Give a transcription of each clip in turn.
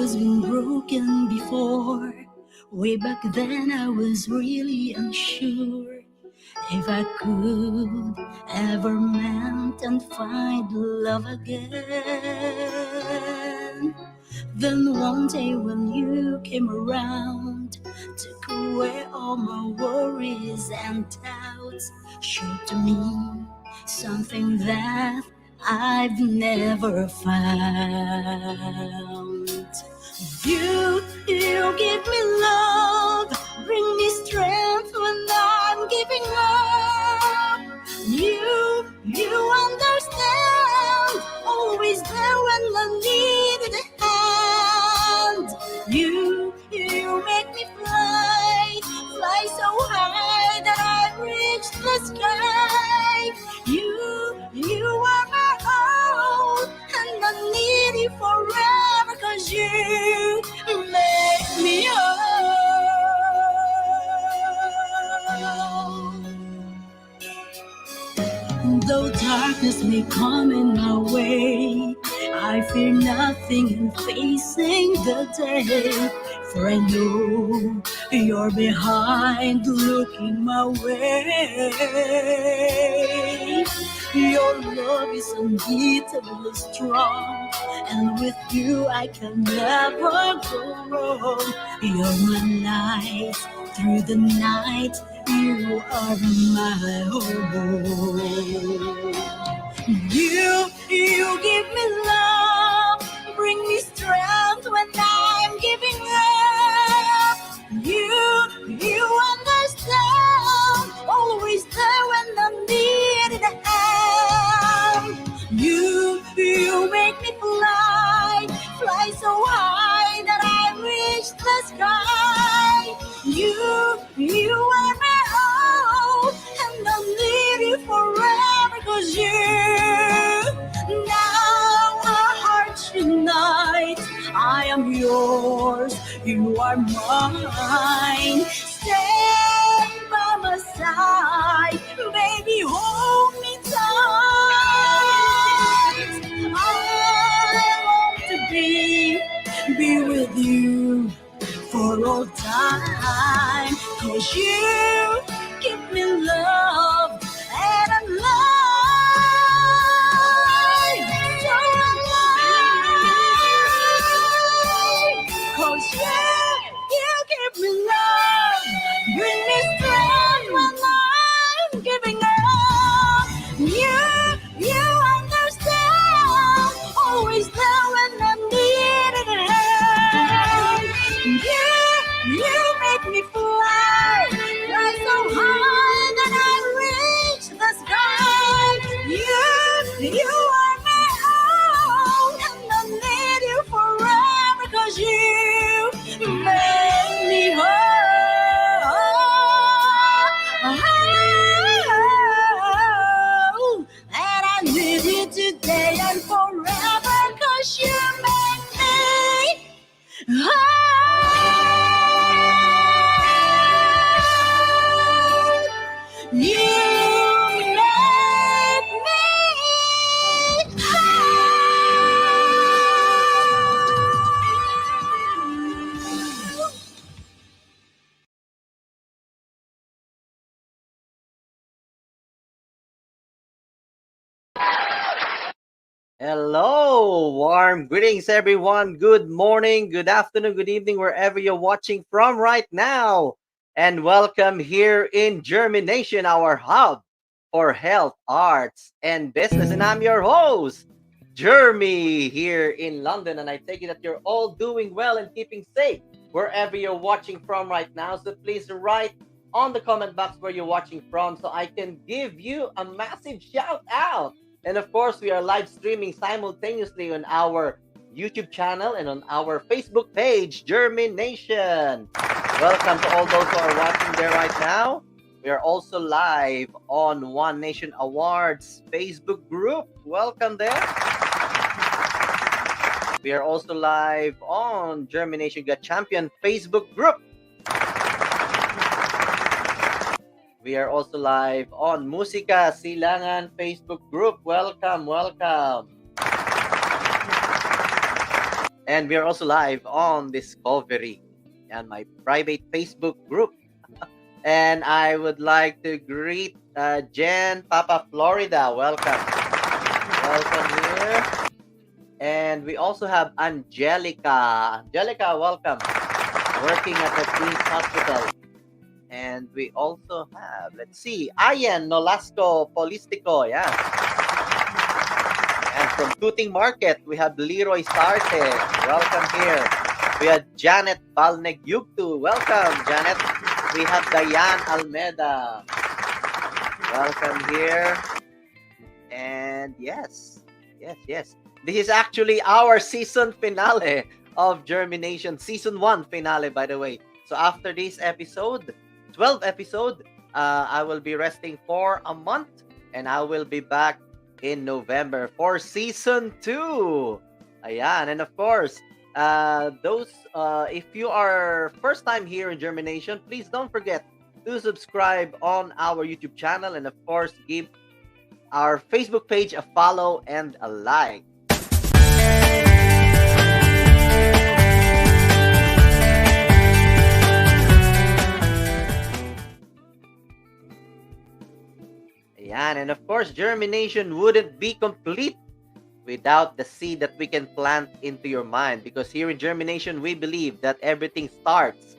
was been broken before. Way back then I was really unsure if I could ever mend and find love again. Then one day when you came around, took away all my worries and doubts, showed to me something that I've never found. You give me love, bring me strength when I'm giving up. You understand, always there when I needed a hand. You make me fly so high that I reach the sky. You are my own, and I need you forever, 'cause you make me whole. Though darkness may come in my way, I fear nothing in facing the day. For I know you're behind, looking my way. Your love is unbeatably strong, and with you I can never go wrong. You're my light through the night. You are my home. You give me love, bring me strength when I'm giving up. You understand, always there when I need a hand. You make me fly so high that I reach the sky. You are my own, and I need you forever, 'cause now our hearts unite. I am yours, you are mine. Stand by my side, baby, hold me tight. I want to be with you for all time, 'cause you give me love and I'm alive, so alive, 'cause you give me love, bring me strength when I'm giving up. You understand, always there when I need it. You make me fly so high that I reach the sky. You are my own, and I need you forever, 'cause you make me whole. And I need you today and forever, 'cause you make me whole. You make me whole. Hello, warm greetings, everyone. Good morning, good afternoon, good evening, wherever you're watching from right now. And welcome here in JhermiNATION, our hub for health, arts, and business. And I'm your host, Jeremy, here in London. And I take it that you're all doing well and keeping safe wherever you're watching from right now. So please write on the comment box where you're watching from so I can give you a massive shout out. And of course, we are live streaming simultaneously on our YouTube channel and on our Facebook page, JhermiNATION. Welcome to all those who are watching there right now. We are also live on One Nation Awards Facebook group. Welcome there. We are also live on JhermiNATION Got Champion Facebook group. We are also live on Musika Silangan Facebook group. Welcome, welcome. And we are also live on Discovery and my private Facebook group. And I would like to greet Jen, Papa Florida. Welcome. Welcome here. And we also have Angelica. Angelica, welcome. Working at the Queen's Hospital. And we also have, let's see, Ayan Nolasco Polistico. Yeah. And from Tuting Market, we have Leroy Sarte. Welcome here. We have Janet Balneg Yugtu. Welcome, Janet. We have Diane Almeda. Welcome here. And yes. This is actually our season finale of JhermiNATION. Season 1 finale, by the way. So after this episode, 12 episode, I will be resting for a month. And I will be back in November for season 2. Ayan. And of course, if you are first time here in JhermiNATION, please don't forget to subscribe on our YouTube channel, and of course give our Facebook page a follow and a like. Ayan, and of course JhermiNATION wouldn't be complete without the seed that we can plant into your mind, because here in JhermiNATION we believe that everything starts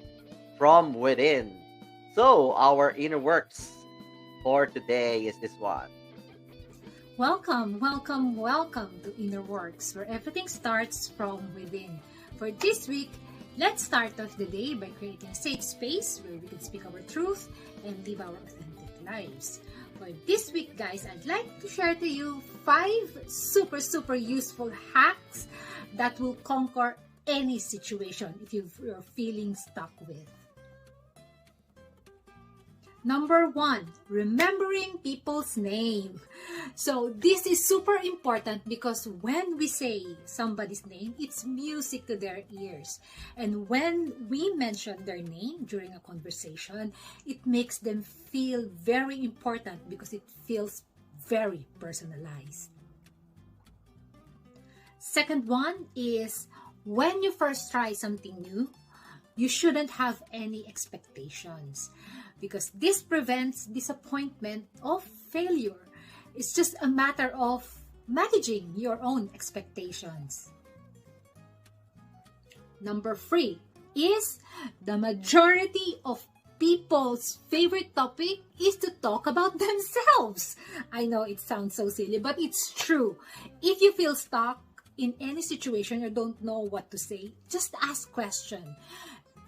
from within. So our inner works for today is this one. Welcome to Inner Works, where everything starts from within. For this week, let's start off the day by creating a safe space where we can speak our truth and live our authentic lives. For this week, guys, I'd like to share to you 5 super useful hacks that will conquer any situation if you're feeling stuck with. Number 1, remembering people's name. So this is super important because when we say somebody's name, it's music to their ears. And when we mention their name during a conversation, it makes them feel very important because it feels very personalized. Second one is, when you first try something new, you shouldn't have any expectations, because this prevents disappointment or failure. It's just a matter of managing your own expectations. Number 3 is, the majority of people's favorite topic is to talk about themselves. I know it sounds so silly, but it's true. If you feel stuck in any situation or don't know what to say, just ask questions.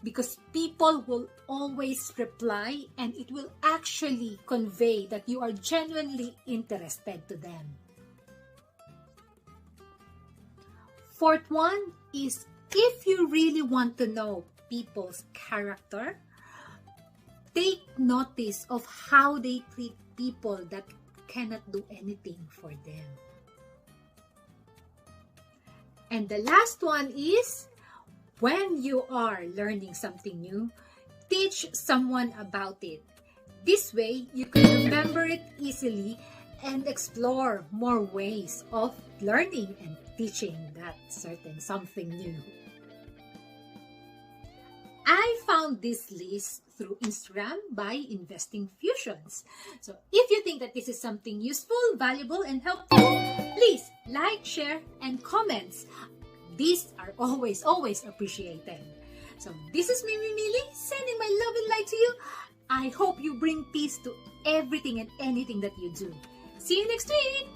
Because people will always reply, and it will actually convey that you are genuinely interested to them. Fourth one is, if you really want to know people's character, take notice of how they treat people that cannot do anything for them. And the last one is, when you are learning something new, teach someone about it. This way, you can remember it easily and explore more ways of learning and teaching that certain something new. I found this list through Instagram by Investing Fusions. So if you think that this is something useful, valuable, and helpful, please like, share, and comments. These are always appreciated. So this is Mimi Mili sending my love and light to you. I hope you bring peace to everything and anything that you do. See you next week.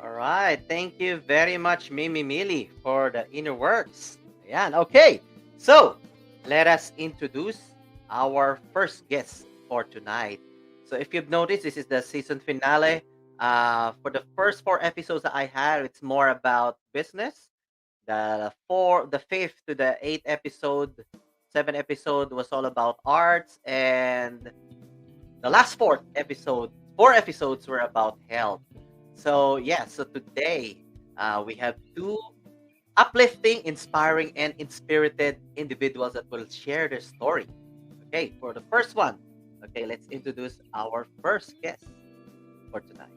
All right. Thank you very much, Mimi Mili, for the inner works. Ayan. Okay. So let us introduce our first guest for tonight. So if you've noticed, this is the season finale. For the first 4 episodes that I had, it's more about business. The 5th to the 8th episode, 7th episode was all about arts, and the last 4 episodes were about health. So so today we have 2 uplifting, inspiring, and inspirited individuals that will share their story. Okay, for the first one, let's introduce our first guest for tonight.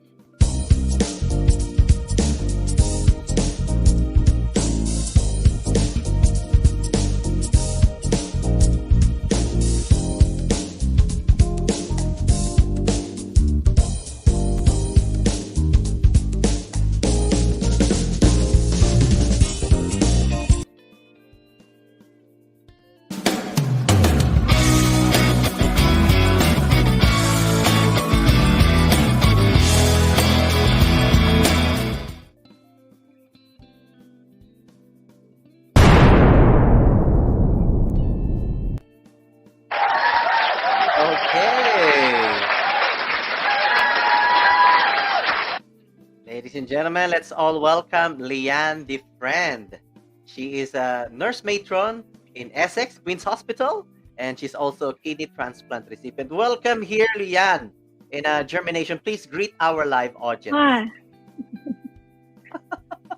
gentlemen, let's all welcome Leann Defriend. She is a nurse matron in Essex, Queen's Hospital, and she's also a kidney transplant recipient. Welcome here, Leann, in JhermiNATION. Please greet our live audience. Hi.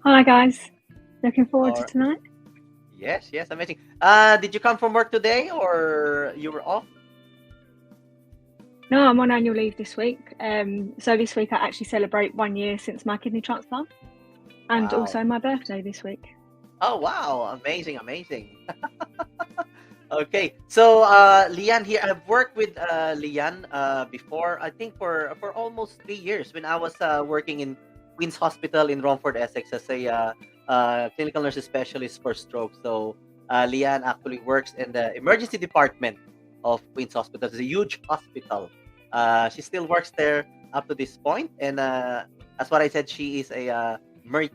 Hi, guys. Looking forward to Or- tonight. Yes, amazing. Did you come from work today or you were off? No, I'm on annual leave this week. So this week I actually celebrate 1 year since my kidney transplant, and Wow. also my birthday this week. Oh, wow. Amazing. Okay. So, Leann here, I've worked with Leann before, I think for almost 3 years when I was working in Queen's Hospital in Romford, Essex as a clinical nurse specialist for stroke. So, Leann actually works in the emergency department of Queen's Hospital. It's a huge hospital. She still works there up to this point, and that's what I said. She is a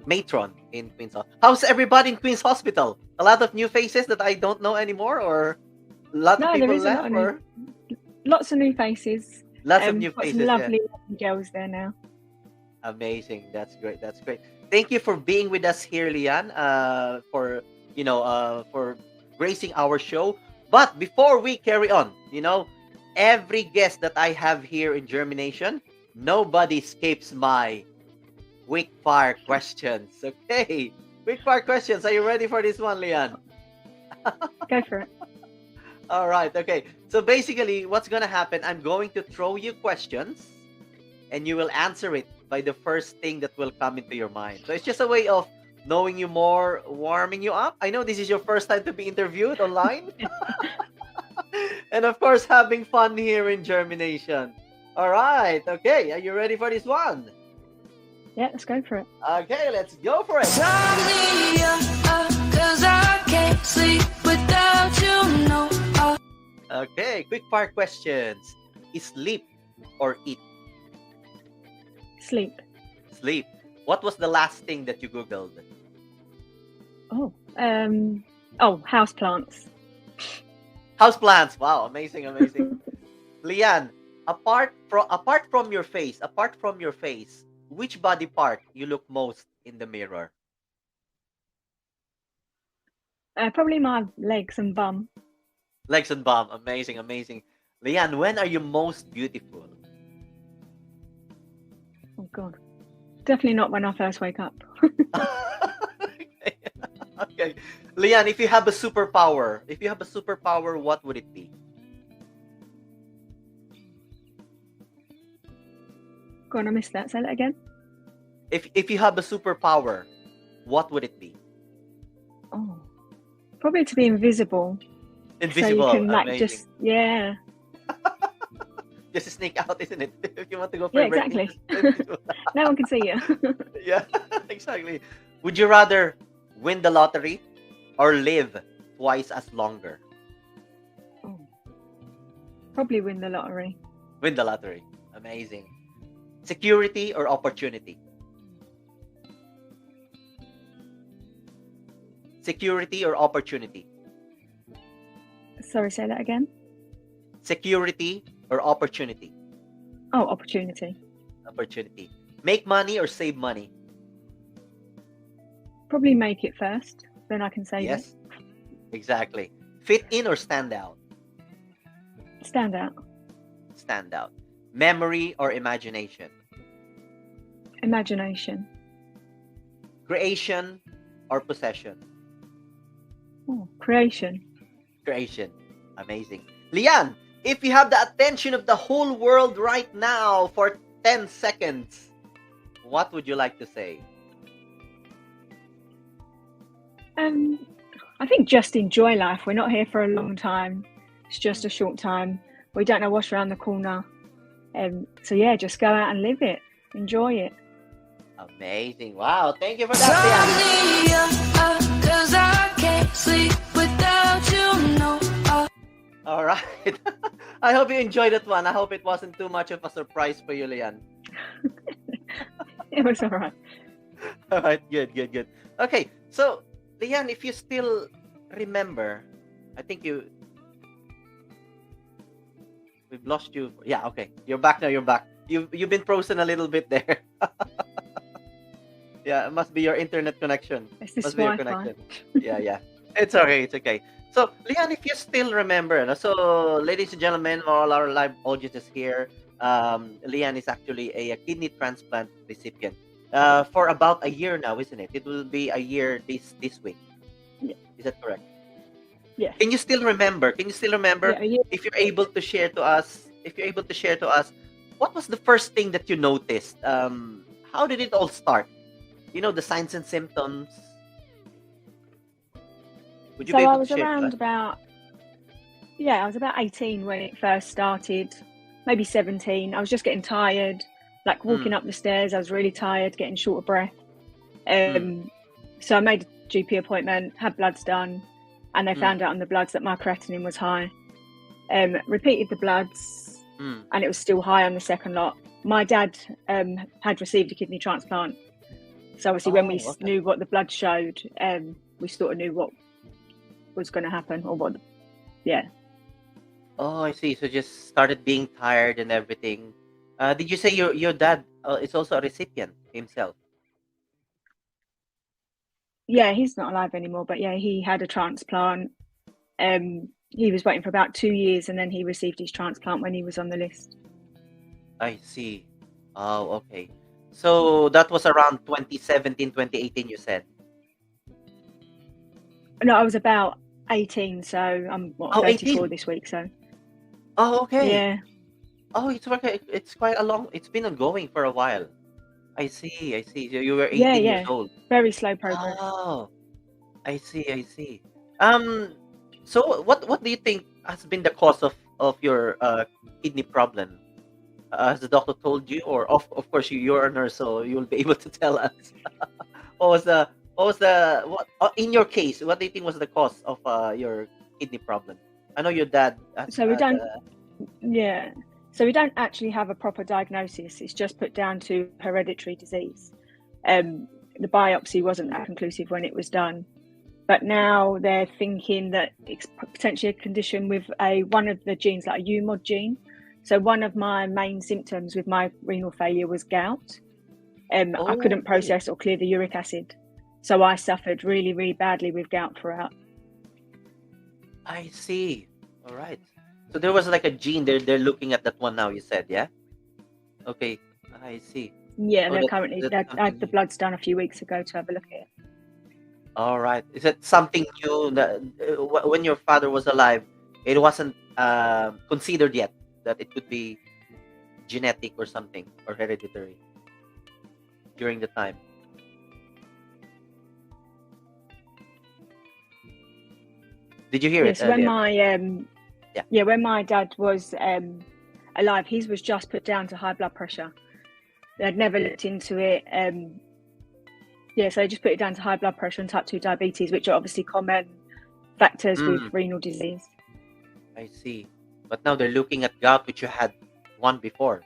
matron in Queen's Hospital. How's everybody in Queen's Hospital? A lot of new faces that I don't know anymore, or a lot No, of there people is a lot left, of or lots of new faces. lots of new Got faces. some Yeah. lovely girls there now. Amazing. That's great. Thank you for being with us here, Leann. For for gracing our show. But before we carry on, every guest that I have here in JhermiNATION, nobody escapes my quick fire questions. Okay, quick fire questions. Are you ready for this one, Leann? Go for it. All right. Okay. So basically, what's gonna happen? I'm going to throw you questions, and you will answer it by the first thing that will come into your mind. So it's just a way of knowing you more, warming you up. I know this is your first time to be interviewed online. And of course, having fun here in JhermiNATION. All right. Okay. Are you ready for this one? Yeah, let's go for it. Okay. Let's go for it. Turn me up, 'cause I can't sleep without you, no. Okay. Quick fire questions. Sleep or eat? Sleep. Sleep. What was the last thing that you Googled? House plants. Houseplants. Wow. Amazing. Leann, apart from your face, which body part you look most in the mirror? Probably my legs and bum. Legs and bum. Amazing. Leann, when are you most beautiful? Oh God. Definitely not when I first wake up. Okay. Leann, if you have a superpower, what would it be? Go on, I missed that. Say that again. If you have a superpower, what would it be? Oh, probably to be invisible. Invisible. So you can Amazing. Just sneak out, isn't it? If you want to go for Yeah, a break, exactly. just invisible. No one can see you. Yeah, exactly. Would you rather win the lottery or live twice as longer? Oh, probably win the lottery. Win the lottery. Amazing. Security or opportunity? Security or opportunity? Sorry, say that again. Security or opportunity? Oh, opportunity. Opportunity. Make money or save money? Probably make it first, then I can save Yes, exactly. Fit in or stand out? it. Stand out. Stand out. Memory or imagination? Imagination. Creation or possession? Oh, creation. Creation. Amazing. Leann, if you have the attention of the whole world right now for 10 seconds, what would you like to say? I think just enjoy life. We're not here for a long time. It's just a short time. We don't know what's around the corner. So yeah, just go out and live it. Enjoy it. Amazing. Wow. Thank you for that, Leann. Turn me up, 'cause I can't sleep without you, no. All right. I hope you enjoyed that one. I hope it wasn't too much of a surprise for you, Leann. It was all right. All right. Good. Okay. So, Leann, if you still remember, I think we've lost you. Yeah, okay. You're back now. You've been frozen a little bit there. Yeah, it must be your internet connection. It's this Must be your Wi-Fi. connection. Yeah, yeah. It's okay. It's okay. So, Leann, if you still remember, no, so ladies and gentlemen, all our live audiences here, Leann is actually a kidney transplant recipient for about a year now, isn't it? It will be a year this week. Yeah. Is that correct? Yeah. Can you still remember? Can you still remember Yeah. if you're able to share to us? If you're able to share to us, what was the first thing that you noticed? How did it all start? You know, the signs and symptoms. Would you So be I able to was share to around us? about, I was about 18 when it first started, maybe 17. I was just getting tired, like walking Mm, up the stairs. I was really tired, getting short of breath. mm, So I made a GP appointment, had bloods done, and they mm, found out on the bloods that my creatinine was high. Repeated the bloods, mm. and it was still high on the second lot. My dad had received a kidney transplant, so obviously when we Oh, okay. knew what the blood showed, we sort of knew what was going to happen, or what. Yeah. Oh, I see. So just started being tired and everything. Did you say your dad is also a recipient himself? Yeah, he's not alive anymore, but yeah, he had a transplant. He was waiting for about 2 years, and then he received his transplant when he was on the list. I see. Oh, okay. So that was around 2017, 2018, you said. No, I was about 18, so I'm Oh, 34 18. this week. So Oh, okay. yeah, Oh, it's okay. It's quite a long. It's been ongoing for a while. I see. I see. You were yeah, 18 years yeah. old. Very slow progress. Oh, I see. I see. Um. So, what do you think has been the cause of your kidney problem? Has the doctor told you, or of course you're a nurse, so you'll be able to tell us. What was the what in your case? What do you think was the cause of your kidney problem? I know your dad has So we had. don't, yeah. So we don't actually have a proper diagnosis. It's just put down to hereditary disease. The biopsy wasn't that conclusive when it was done, but now they're thinking that it's potentially a condition with one of the genes, like a UMOD gene. So one of my main symptoms with my renal failure was gout. I couldn't Okay. process or clear the uric acid, so I suffered really, really badly with gout throughout. I see. All right. So there was like a gene. They're looking at that one now. You said, yeah. Okay. I see. Yeah, Oh, they're that's currently. that's I something had the new. bloods done a few weeks ago to have a look at it. All right. Is it something new that when your father was alive, it wasn't considered yet that it could be genetic or something or hereditary during the time? Did you hear Yeah, it, so when Leann? my Yeah. when my dad was alive, his was just put down to high blood pressure. They'd never looked into it. So they just put it down to high blood pressure and type 2 diabetes, which are obviously common factors with Mm, renal disease. I see. But now they're looking at gout, which you had one before.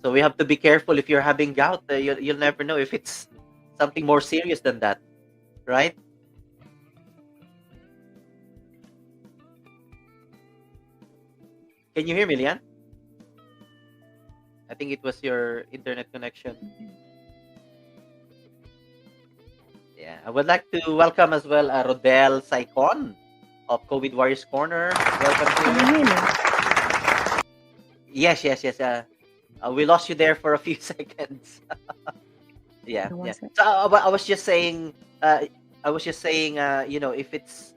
So we have to be careful if you're having gout. You'll never know if it's something more serious than that, right? Can you hear me, Leann? I think it was your internet connection. Yeah, I would like to welcome as well Rodel Saicon of COVID Warriors Corner. Welcome Can you here. hear me? Yes, yes, yes. We lost you there for a few seconds. Yeah, No, one yeah. sec. So I was just saying, you know, if it's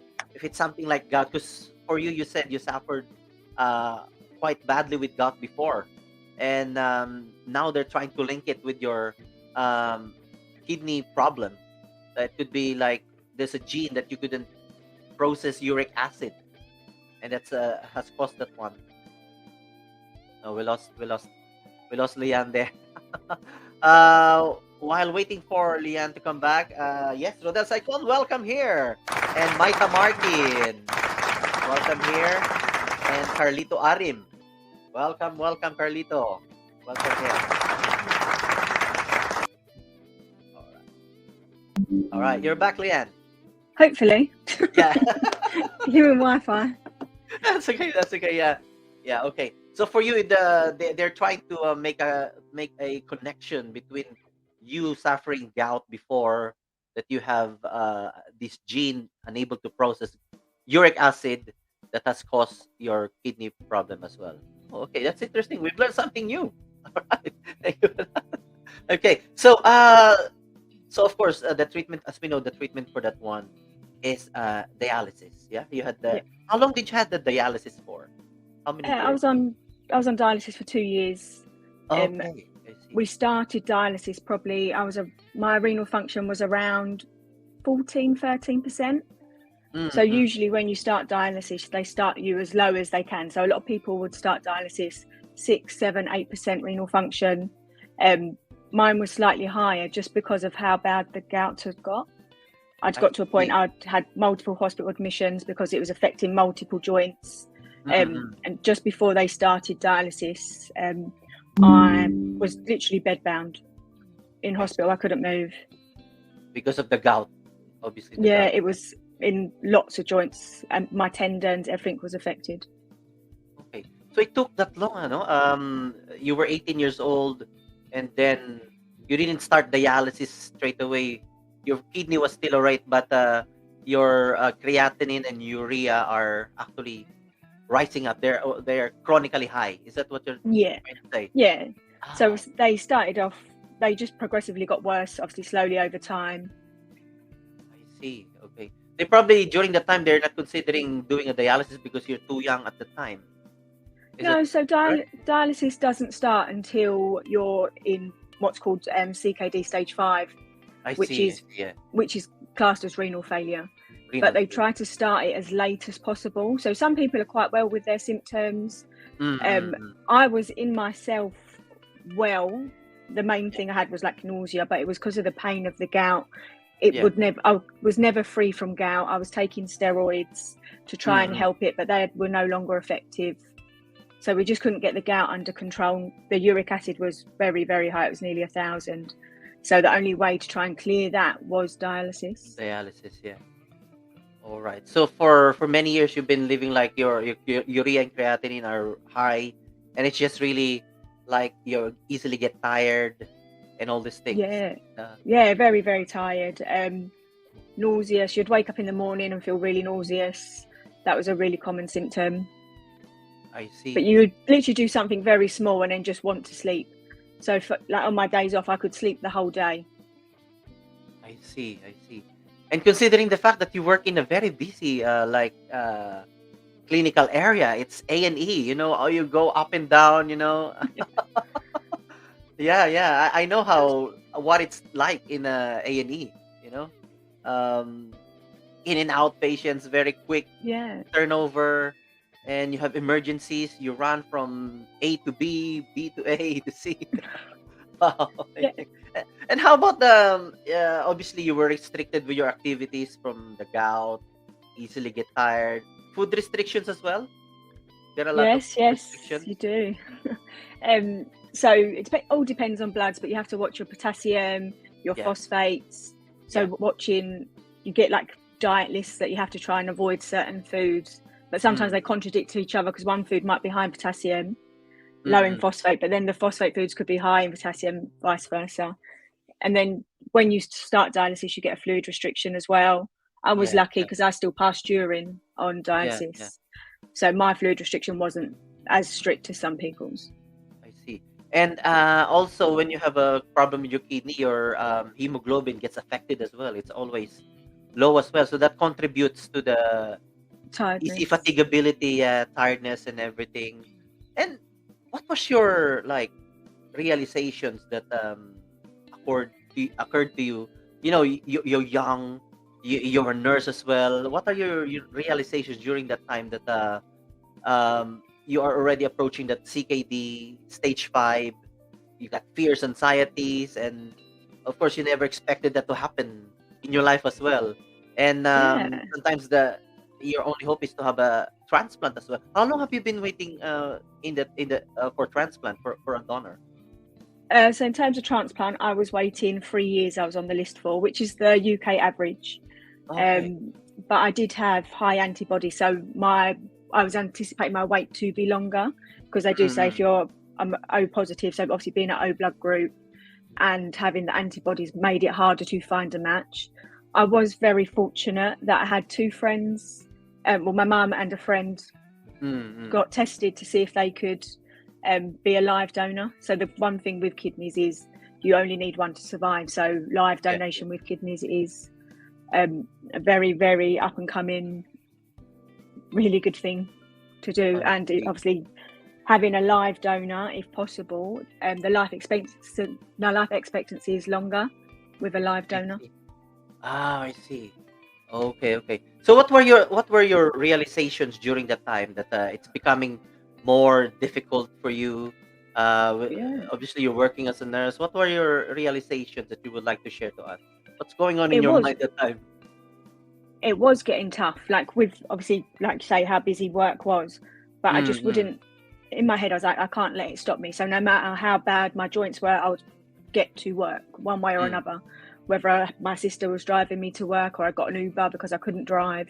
something like gout, because for you, you said you suffered quite badly with gout before, and now they're trying to link it with your um, kidney problem. It could be like there's a gene that you couldn't process uric acid, and that's has caused that one. No, we lost Leanne there. While waiting for Leanne to come back, yes, Rodel Saicon, welcome here, and Maita Martin, welcome here, and Carlito Arim, welcome Carlito, welcome here. All right, you're back, Leanne. Hopefully, Yeah. you and Wi-Fi. That's okay. That's okay. Yeah, yeah. Okay. So for you, they're trying to make a connection between you suffering gout before, that you have this gene unable to process uric acid that has caused your kidney problem as well. Oh, okay, that's interesting. We've learned something new. All right. Thank you. Okay, so of course, the treatment, as we know, the treatment for that one is dialysis. Yeah, you had Yeah. the. How long did you have the dialysis for? How many I years? was on dialysis for 2 years. Okay, I see. We started dialysis probably, my renal function was around 13%. So Mm-hmm. usually when you start dialysis, they start you as low as they can. So a lot of people would start dialysis 6, 7, 8% renal function. Mine was slightly higher just because of how bad the gout had got. I'd got to a point I'd had multiple hospital admissions because it was affecting multiple joints. Mm-hmm. And just before they started dialysis, I was literally bedbound in hospital. I couldn't move. Because of the gout, obviously. The Yeah, gout. it was in lots of joints, and my tendons, everything was affected. Okay, so it took that long, ano? You were 18 years old, and then you didn't start dialysis straight away. Your kidney was still alright, but your creatinine and urea are actually rising up. They're chronically high. Is that what you're Yeah, trying to say? yeah. So Ah, they started off, they just progressively got worse, obviously slowly over time. I see. Okay. They probably during the time they're not considering doing a dialysis because you're too young at the time. Is that No, so correct? dialysis doesn't start until you're in what's called CKD stage 5, I which see. I is see. Yeah. classed as renal failure. Renal But they failure. try to start it as late as possible. So some people are quite well with their symptoms. Mm-hmm. I was in myself well. The main thing I had was like nausea, but it was because of the pain of the gout. Yeah. I was never free from gout. I was taking steroids to try and Mm-hmm. help it, but they were no longer effective. So we just couldn't get the gout under control. The uric acid was very, very high. It was nearly 1,000. So the only way to try and clear that was dialysis. Dialysis. Yeah. All right. So for many years you've been living like your urea and creatinine are high, and it's just really like you easily get tired and all these things. Yeah, Uh, yeah, very, very tired. Nauseous. You'd wake up in the morning and feel really nauseous. That was a really common symptom. I see. But you would literally do something very small and then just want to sleep. So like on my days off, I could sleep the whole day. I see. I see. And considering the fact that you work in a very busy clinical area, it's A&E. You know, how you go up and down. You know. Yeah, yeah. I know how what it's like in A&E. You know, um, in and out patients, very quick Yeah. turnover, and you have emergencies. You run from A to B, B to A to C. Wow. Yeah. And how about the obviously you were restricted with your activities from the gout, easily get tired. Food restrictions as well? There are a lot of Yes, food yes, restrictions. you do. So it all depends on bloods, but you have to watch your potassium, your Yeah. phosphates. So Yeah. you get like diet lists that you have to try and avoid certain foods, but sometimes Mm. they contradict to each other because one food might be high in potassium, low in Mm-mm. phosphate, but then the phosphate foods could be high in potassium, vice versa. And then when you start dialysis, you get a fluid restriction as well. I was Yeah, lucky yeah, because I still passed urine on yeah, yeah. dialysis. So my fluid restriction wasn't as strict as some people's. I see. And also, when you have a problem with your kidney, your hemoglobin gets affected as well. It's always low as well. So that contributes to the easy Tiredness. fatigability, tiredness, and everything. And what was your like realizations that occurred to you? You know, you're young, you're a nurse as well. What are your realizations during that time that you are already approaching that CKD stage 5? You got fears, anxieties, and of course, you never expected that to happen in your life as well. And Yeah. sometimes your only hope is to have a transplant as well. How long have you been waiting in the for transplant for a donor? So in terms of transplant, I was waiting 3 years. I was on the list for, which is the UK average. Okay. But I did have high antibodies, so I was anticipating my wait to be longer because they do say if Mm-hmm. you're O positive, so obviously being an O blood group, and having the antibodies made it harder to find a match. I was very fortunate that I had two friends, well, my mum and a friend got tested to see if they could be a live donor. So the one thing with kidneys is you only need one to survive. So live donation with kidneys is a very, very up and coming, really good thing to do. And obviously having a live donor, if possible, the life expectancy is longer with a live donor. I see. Okay. So what were your realizations during that time that it's becoming more difficult for you? Obviously, you're working as a nurse. What were your realizations that you would like to share to us? What's going on in your mind at that time? It was getting tough, like with obviously, like you say, how busy work was, but I just wouldn't. In my head, I was like, I can't let it stop me. So no matter how bad my joints were, I would get to work one way or another. Whether my sister was driving me to work or I got an Uber because I couldn't drive.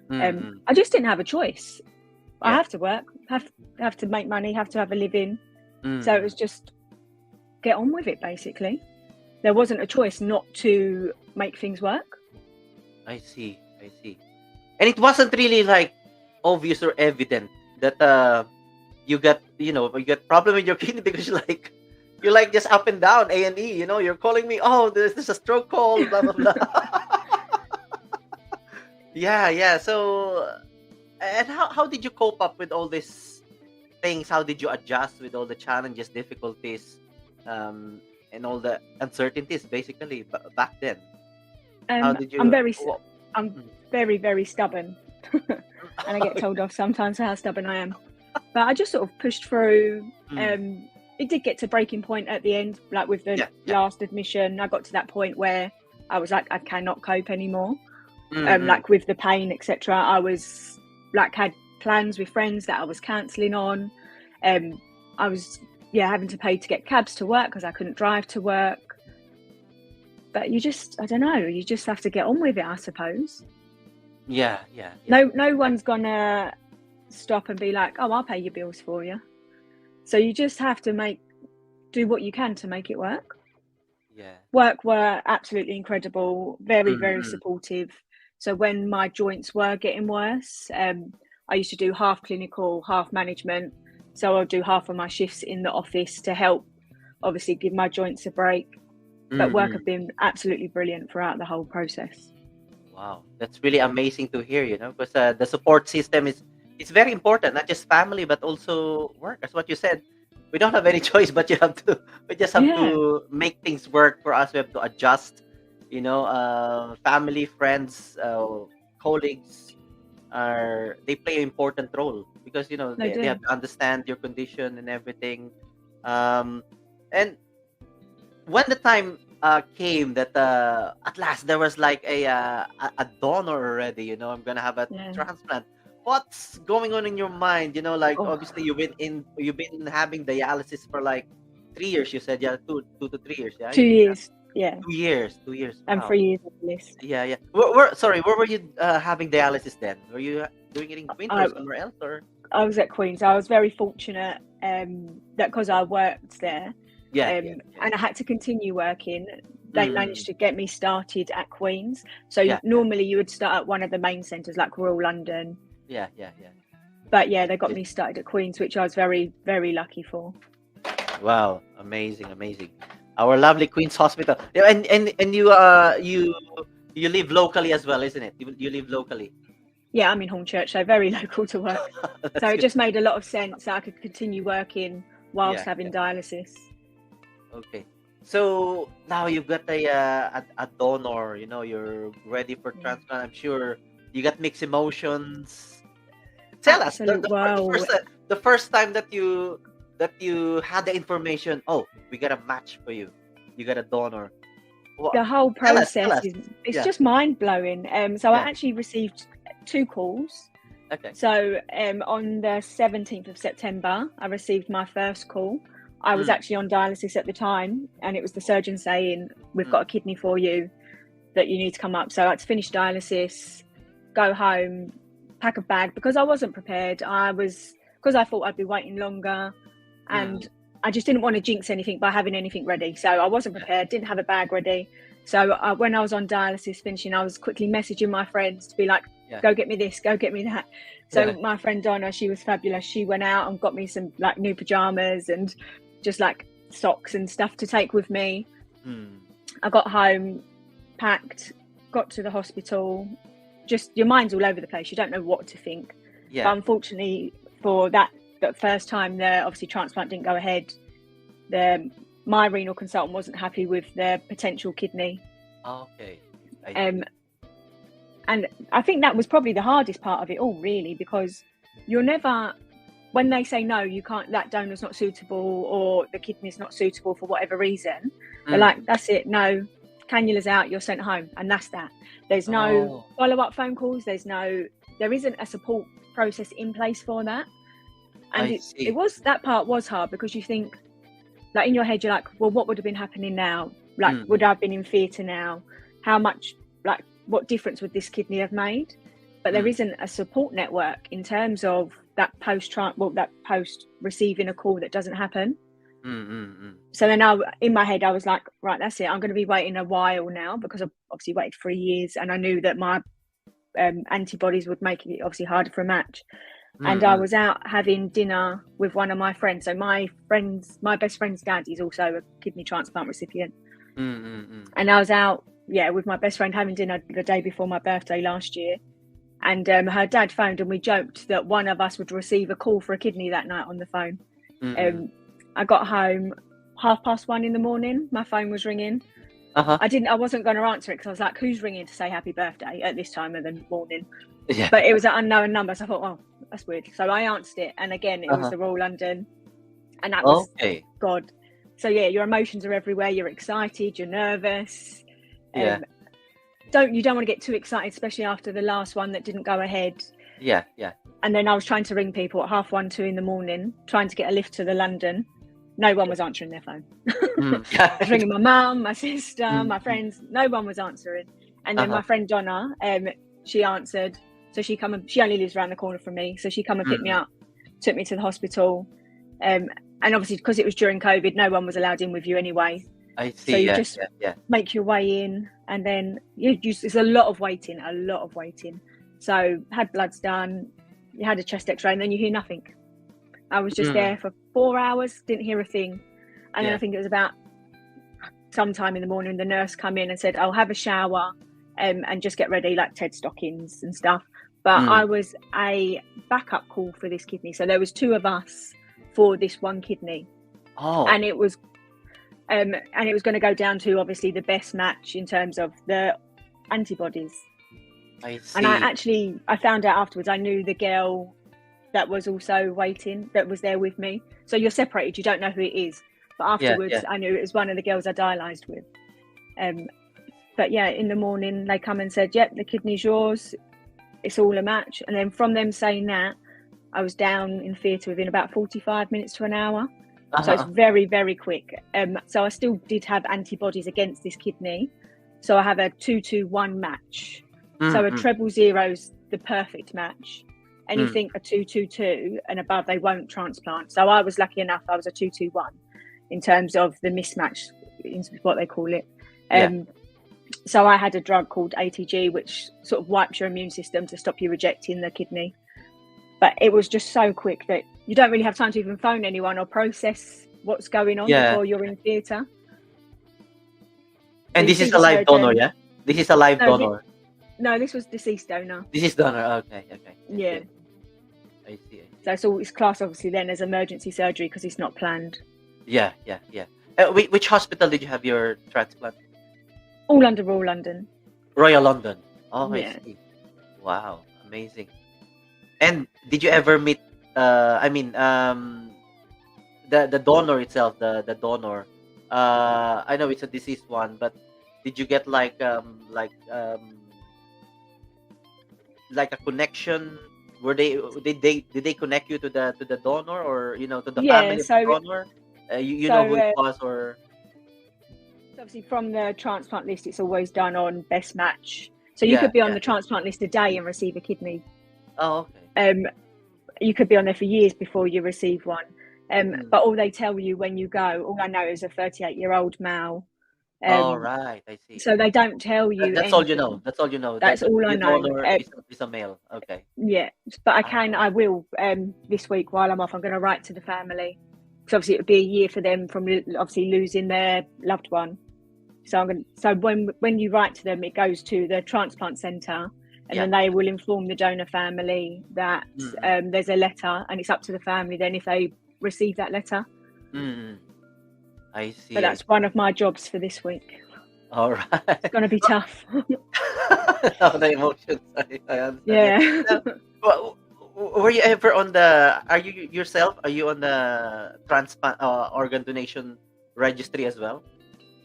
I just didn't have a choice. I have to work, have to make money, have to have a living. So it was just get on with it, basically. There wasn't a choice not to make things work. I see. And it wasn't really like obvious or evident that you got problem with your kidney because you're like just up and down A&E, you're calling me, oh, there's a stroke call, blah blah blah. Yeah. So, and how did you cope up with all these things? How did you adjust with all the challenges, difficulties, and all the uncertainties, basically back then? How did you? I'm very, very stubborn, and I get told off sometimes for how stubborn I am. But I just sort of pushed through. It did get to breaking point at the end, like with the last admission. I got to that point where I was like, I cannot cope anymore. Like with the pain, etc. I was like had plans with friends that I was cancelling on. I was having to pay to get cabs to work because I couldn't drive to work. But I don't know, you just have to get on with it, I suppose. Yeah. No one's gonna stop and be like, oh, I'll pay your bills for you. So you just have to do what you can to make it work. Yeah. Work were absolutely incredible, very, very supportive. So when my joints were getting worse, I used to do half clinical, half management. So I'll do half of my shifts in the office to help, obviously, give my joints a break. But work have been absolutely brilliant throughout the whole process. Wow, that's really amazing to hear, because the support system it's very important, not just family, but also work. That's what you said. We don't have any choice, but we just have to make things work for us. We have to adjust, family, friends, colleagues they play an important role because, they have to understand your condition and everything. And when the time came that at last there was like a donor already, I'm gonna have a transplant. What's going on in your mind? Obviously you've been having dialysis for like 3 years. You said 2 to 3 years. 2 years. 2 years. 2 years. And Wow. 3 years at least. Yeah. Where were you having dialysis then? Were you doing it in Queens or somewhere else? Or I was at Queens. I was very fortunate that because I worked there. And I had to continue working. They managed to get me started at Queens. So normally you would start at one of the main centres like Royal London. Yeah. But they got me started at Queens, which I was very, very lucky for. Wow, amazing. Our lovely Queen's Hospital. And you live locally as well, isn't it? You live locally. Yeah, I'm in Hornchurch, so very local to work. So it just made a lot of sense that I could continue working whilst having dialysis. Okay. So now you've got a donor, you're ready for transplant. I'm sure you got mixed emotions. Tell us the first time that you had the information. Oh, we got a match for you. You got a donor. The whole process is just mind blowing. So I actually received 2 calls. Okay. So on the 17th of September, I received my first call. I was actually on dialysis at the time, and it was the surgeon saying, we've got a kidney for you that you need to come up. So I had to finish dialysis, go home, pack a bag because I wasn't prepared. Because I thought I'd be waiting longer, and I just didn't want to jinx anything by having anything ready. So I wasn't prepared, didn't have a bag ready. So when I was on dialysis finishing, I was quickly messaging my friends to be like, go get me this, go get me that. So my friend Donna, she was fabulous. She went out and got me some like new pajamas and just like socks and stuff to take with me. I got home, packed, got to the hospital. Just your mind's all over the place. You don't know what to think. But unfortunately for that first time, the obviously transplant didn't go ahead. My renal consultant wasn't happy with the potential kidney. Okay. And I think that was probably the hardest part of it all, really, because you're never, when they say no, you can't, that donor's not suitable or the kidney's not suitable for whatever reason, they're like, that's it, no, cannula's out, you're sent home, and that's that. There's no follow-up phone calls, there isn't a support process in place for that. And that part was hard, because you think, like in your head, you're like, well, what would have been happening now? Like, would I have been in theatre now? How much, like, what difference would this kidney have made? But there isn't a support network in terms of that post receiving a call that doesn't happen. So then in my head, I was like, right, that's it. I'm going to be waiting a while now, because I've obviously waited 3 years, and I knew that my antibodies would make it obviously harder for a match. And I was out having dinner with one of my friends. So my best friend's dad is also a kidney transplant recipient. And I was out, with my best friend having dinner the day before my birthday last year. And her dad phoned, and we joked that one of us would receive a call for a kidney that night on the phone. I got home 1:30 in the morning. My phone was ringing. I wasn't going to answer it, because I was like, who's ringing to say happy birthday at this time of the morning? But it was an unknown number, so I thought, oh, that's weird. So I answered it, and again, it was the Royal London, and that was God. So your emotions are everywhere. You're excited, you're nervous. You don't want to get too excited, especially after the last one that didn't go ahead. And then I was trying to ring people at 1:30, 2 in the morning, trying to get a lift to the London. No one was answering their phone. I was ringing my mum, my sister, my friends. No one was answering. And then my friend Donna, she answered. So she only lives around the corner from me. So she come and picked me up, took me to the hospital. And obviously, because it was during COVID, no one was allowed in with you anyway. I see. So you just make your way in, and then it's a lot of waiting. So had bloods done, you had a chest X-ray, and then you hear nothing. I was just there for 4 hours, didn't hear a thing. And then I think it was about sometime in the morning, the nurse come in and said, I'll have a shower and just get ready, like Ted stockings and stuff. But I was a backup call for this kidney. So there was 2 of us for this one kidney. And it was going to go down to obviously the best match in terms of the antibodies. I see. And I found out afterwards, I knew the girl that was also waiting, that was there with me. So you're separated, you don't know who it is. But afterwards, I knew it was one of the girls I dialyzed with. But in the morning, they come and said, the kidney's yours. It's all a match. And then from them saying that, I was down in theatre within about 45 minutes to an hour. So it's very, very quick. So I still did have antibodies against this kidney. So I have a 2-2-1 match. So a treble zero's the perfect match. Anything a 2-2-2 and above, they won't transplant. So I was lucky enough, I was a 2-2-1 in terms of the mismatch, is what they call it. So I had a drug called ATG, which sort of wipes your immune system to stop you rejecting the kidney. But it was just so quick that you don't really have time to even phone anyone or process what's going on before you're in theatre. And this is a live donor, yeah? This is a live donor. No, this was deceased donor. This is donor, okay. Yeah. I see. So it's classed obviously then as emergency surgery because it's not planned. Yeah. Which hospital did you have your transplant? All under Royal London. Royal London. Oh, Yeah. I see. Wow, amazing. And did you ever meet? The donor itself, the donor. I know it's a deceased one, but did you get like a connection? Did they connect you to the donor, or to the family of the donor? You know who it was, or obviously from the transplant list, it's always done on best match. So you could be on the transplant list today and receive a kidney. Oh, okay. You could be on there for years before you receive one. But all they tell you when you go, all I know is a 38-year-old male. All right, I see. So they don't tell you That's all you know. anything. That's all you know. That's That all I the know. donor is a male. Okay. Yeah, but Ah, I will this week while I'm off. I'm going to write to the family, because obviously it would be a year for them from obviously losing their loved one. So when you write to them, it goes to the transplant centre, and yeah. then they will inform the donor family that there's a letter, and it's up to the family then if they receive that letter. I see. But that's one of my jobs for this week. All right. It's going to be tough. Oh, the emotions. I understand. Yeah. Well, were you ever on the? Are you yourself? Are you on the transplant organ donation registry as well?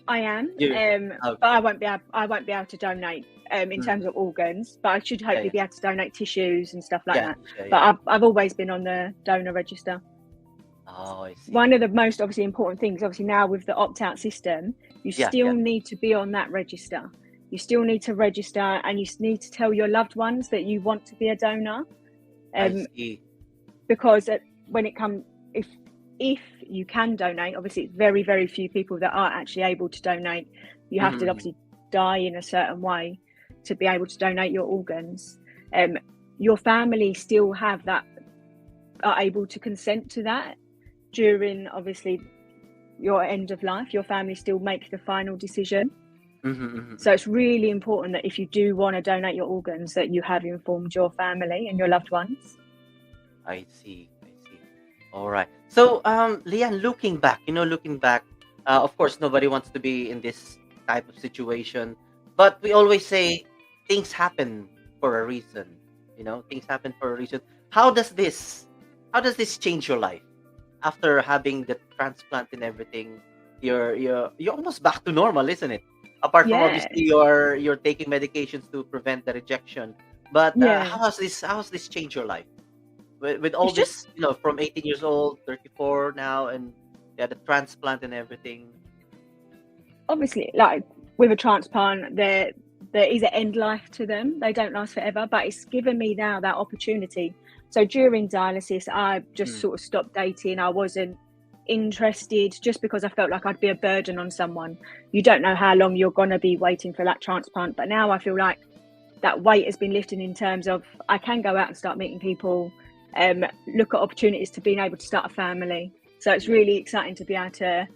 I am, Okay. but I won't be able to donate in terms of organs. But I should hopefully be able to donate tissues and stuff like that. But I've always been on the donor register. Oh, I see. One of the most obviously important things, obviously now with the opt-out system, you still need to be on that register. You still need to register, and you need to tell your loved ones that you want to be a donor. I see. Because when it comes, if you can donate, obviously it's very, very few people that are actually able to donate. You have to obviously die in a certain way to be able to donate your organs. Your family still have that, are able to consent to that during obviously your end of life. Your family still make the final decision. So it's really important that if you do want to donate your organs, that you have informed your family and your loved ones. I see. All right. So, Leann, looking back, of course, nobody wants to be in this type of situation, but we always say things happen for a reason. Things happen for a reason. How does this change your life after having the transplant and everything? You're almost back to normal, isn't it? Apart from obviously you're taking medications to prevent the rejection, but how has this changed your life? With all this, from 18 years old, 34 now, and the transplant and everything. Obviously, like with a transplant, there is an end life to them. They don't last forever, but it's given me now that opportunity. So during dialysis, I just sort of stopped dating. I wasn't interested just because I felt like I'd be a burden on someone. You don't know how long you're going to be waiting for that transplant, but now I feel like that weight has been lifted in terms of I can go out and start meeting people, look at opportunities to being able to start a family. So it's really exciting to be able to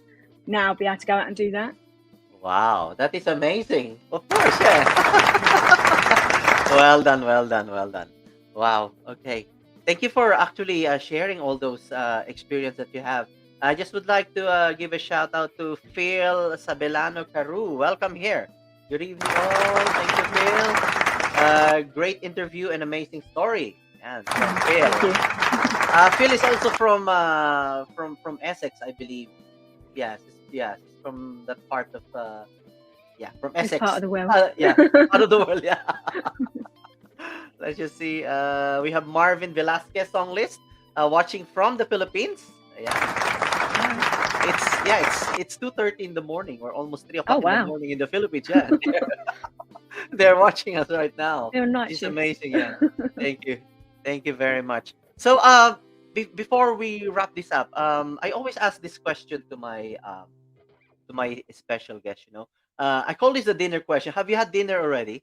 now go out and do that. Wow, that is amazing. Of course, yeah. Well done. Wow. Okay. Thank you for actually sharing all those experience that you have. I just would like to give a shout out to Phil Sabelano Caru. Welcome here. Good evening, all. Thank you, Phil. Great interview and amazing story. And Phil. Thank you. Phil is also from Essex, I believe. Yes, he's from that part of from Essex. It's part of the world. Part of the world. Yeah. Let's just see. We have Marvin Velasquez song list watching from the Philippines. It's 2:30 in the morning, or almost 3 o'clock in the morning in the Philippines. Yeah, they're watching us right now. It's amazing. Yeah, thank you very much. So before we wrap this up, I always ask this question to my special guest. I call this the dinner question. Have you had dinner already?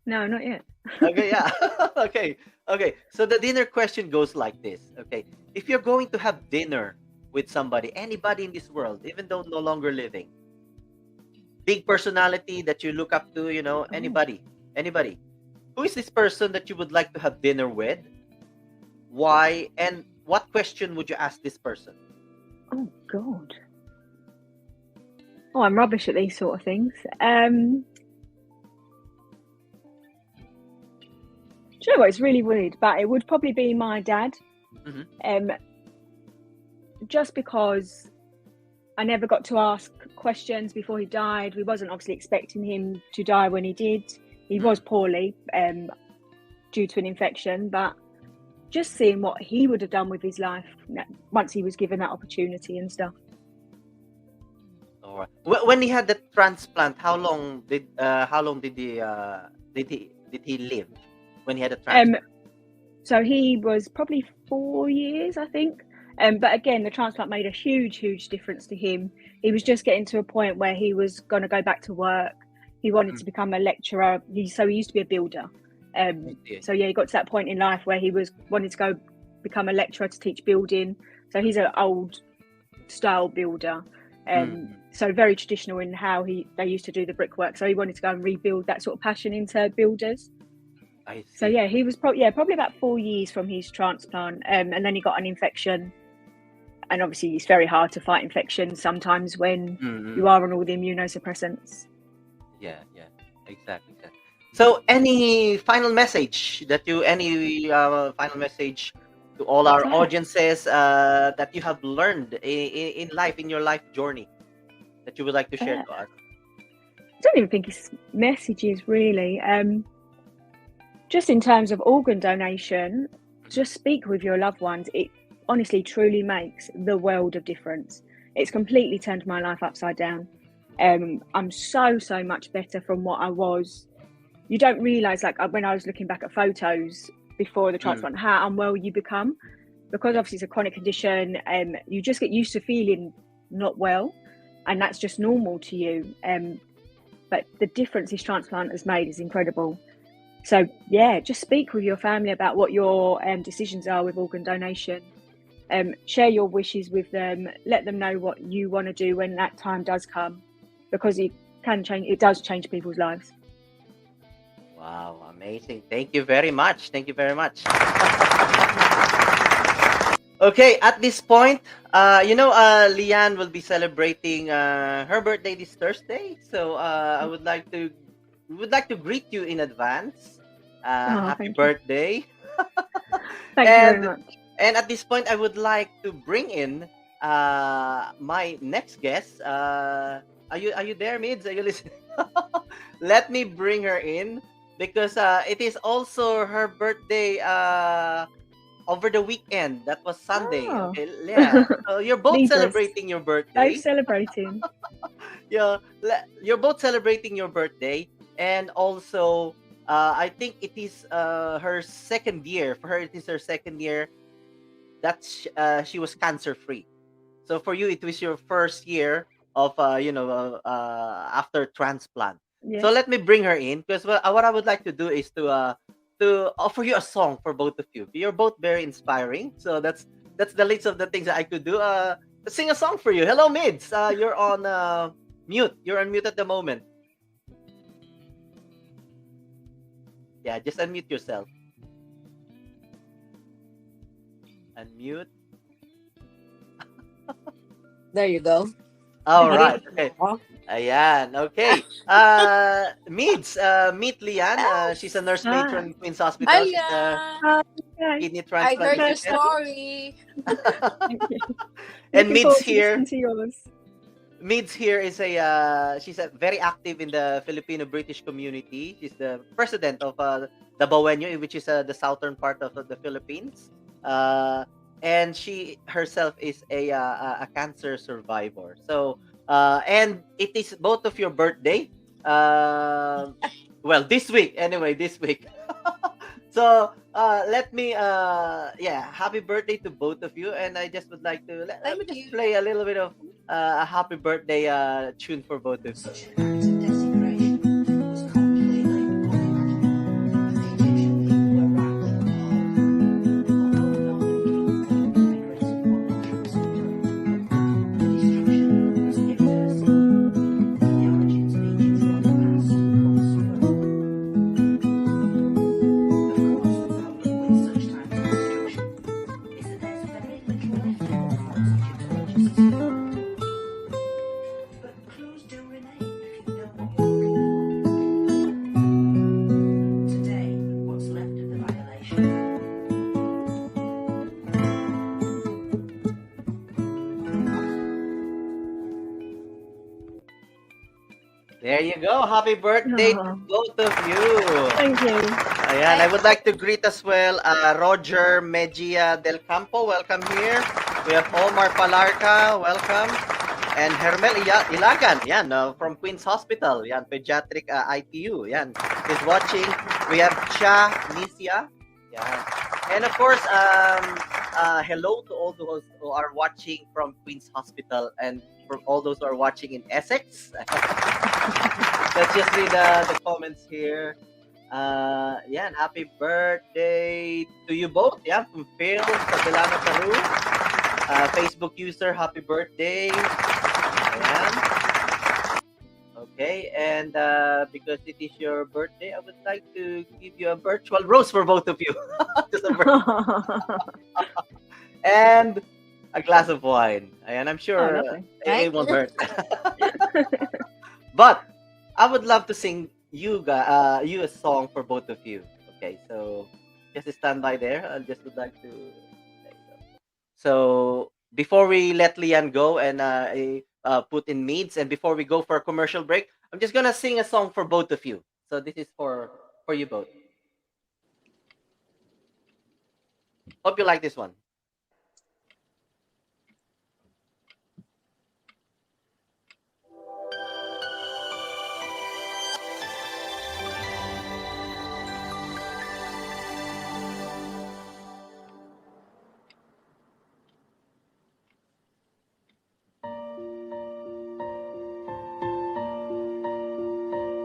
No, not yet. Okay, yeah. Okay. So the dinner question goes like this. Okay, if you're going to have dinner with somebody, anybody in this world, even though no longer living, big personality that you look up to, anybody, who is this person that you would like to have dinner with? Why? And what question would you ask this person? Oh God. Oh, I'm rubbish at these sort of things. Do you know what? It's really weird, but it would probably be my dad. Just because I never got to ask questions before he died. We wasn't obviously expecting him to die when he did. He was poorly due to an infection, but just seeing what he would have done with his life once he was given that opportunity and stuff. All right. When he had the transplant, how long did he live when he had a transplant? So he was probably 4 years, I think. But again, the transplant made a huge difference to him. He was just getting to a point where he was going to go back to work. He wanted to become a lecturer. So he used to be a builder. So yeah, he got to that point in life where he wanted to go become a lecturer to teach building. So he's an old style builder. So very traditional in how they used to do the brickwork. So he wanted to go and rebuild that sort of passion into builders. I see. So yeah, he was probably about 4 years from his transplant, and then he got an infection. And obviously, it's very hard to fight infections sometimes when you are on all the immunosuppressants. Yeah, exactly. So, any final message to all our audiences that you have learned in life, in your life journey, that you would like to share to us? I don't even think it's messages really. Just in terms of organ donation, just speak with your loved ones. It honestly truly makes the world of difference. It's completely turned my life upside down. I'm so much better from what I was. You don't realize, like when I was looking back at photos before the transplant, how unwell you become, because obviously it's a chronic condition. You just get used to feeling not well, and that's just normal to you. But the difference this transplant has made is incredible. So yeah, just speak with your family about what your decisions are with organ donation. Share your wishes with them. Let them know what you want to do when that time does come, because it can change. It does change people's lives. Wow, amazing! Thank you very much. Okay, at this point, Leann will be celebrating her birthday this Thursday. So I would like to greet you in advance. Happy birthday! Thank you very much. And at this point, I would like to bring in my next guest. Are you there, Midz? Are you listening? Let me bring her in, because it is also her birthday over the weekend. That was Sunday. Oh. Okay, yeah. So you're both celebrating your birthday. Both celebrating. Yeah, you're both celebrating your birthday, and also I think it is her second year. For her, it is her second year that she was cancer free. So for you, it was your first year of after transplant. Yes. So let me bring her in, because what I would like to do is to offer you a song for both of you. You're both very inspiring. So that's the least of the things that I could do. Sing a song for you. Hello, Midz. You're on mute. You're on mute at the moment. Yeah, just unmute yourself. Unmute. There you go. All right. Okay. Ayan. Okay. Midz, meet Leann. She's a nurse matron in Queen's Hospital. Hi, She's a kidney I transplant. heard your story. And Midz here. Yours. Here is she's very active in the Filipino-British community. She's the president of Dabawenyo, which is the southern part of the Philippines. And she herself is a cancer survivor. So and it is both of your birthday. Well, this week anyway. This week. So let me happy birthday to both of you, and I just would like to let me just play a little bit of a happy birthday tune for both of you. There you go. Happy birthday to both of you. Thank you. Ayan, I would like to greet as well Roger Mejia del Campo. Welcome here. We have Omar Palarca. Welcome. And Hermel Ilagan. Yan, from Queen's Hospital. Yan, pediatric ITU. Yan, is watching. We have Cha Nisia. Yan. And of course, hello to all those who are watching from Queen's Hospital and for all those who are watching in Essex. Let's just read the comments here. Yeah, and happy birthday to you both. Yeah, from Phil Sabelano Peru. Facebook user, happy birthday. Ayan. Okay, and because it is your birthday, I would like to give you a virtual rose for both of you. Just a and a glass of wine. And I'm Oh, sure lovely. it won't hurt. But I would love to sing you a song for both of you. Okay, so just stand by there. I just would like to. There you go. So before we let Leann go and put in Midz, and before we go for a commercial break, I'm just gonna sing a song for both of you. So this is for you both. Hope you like this one.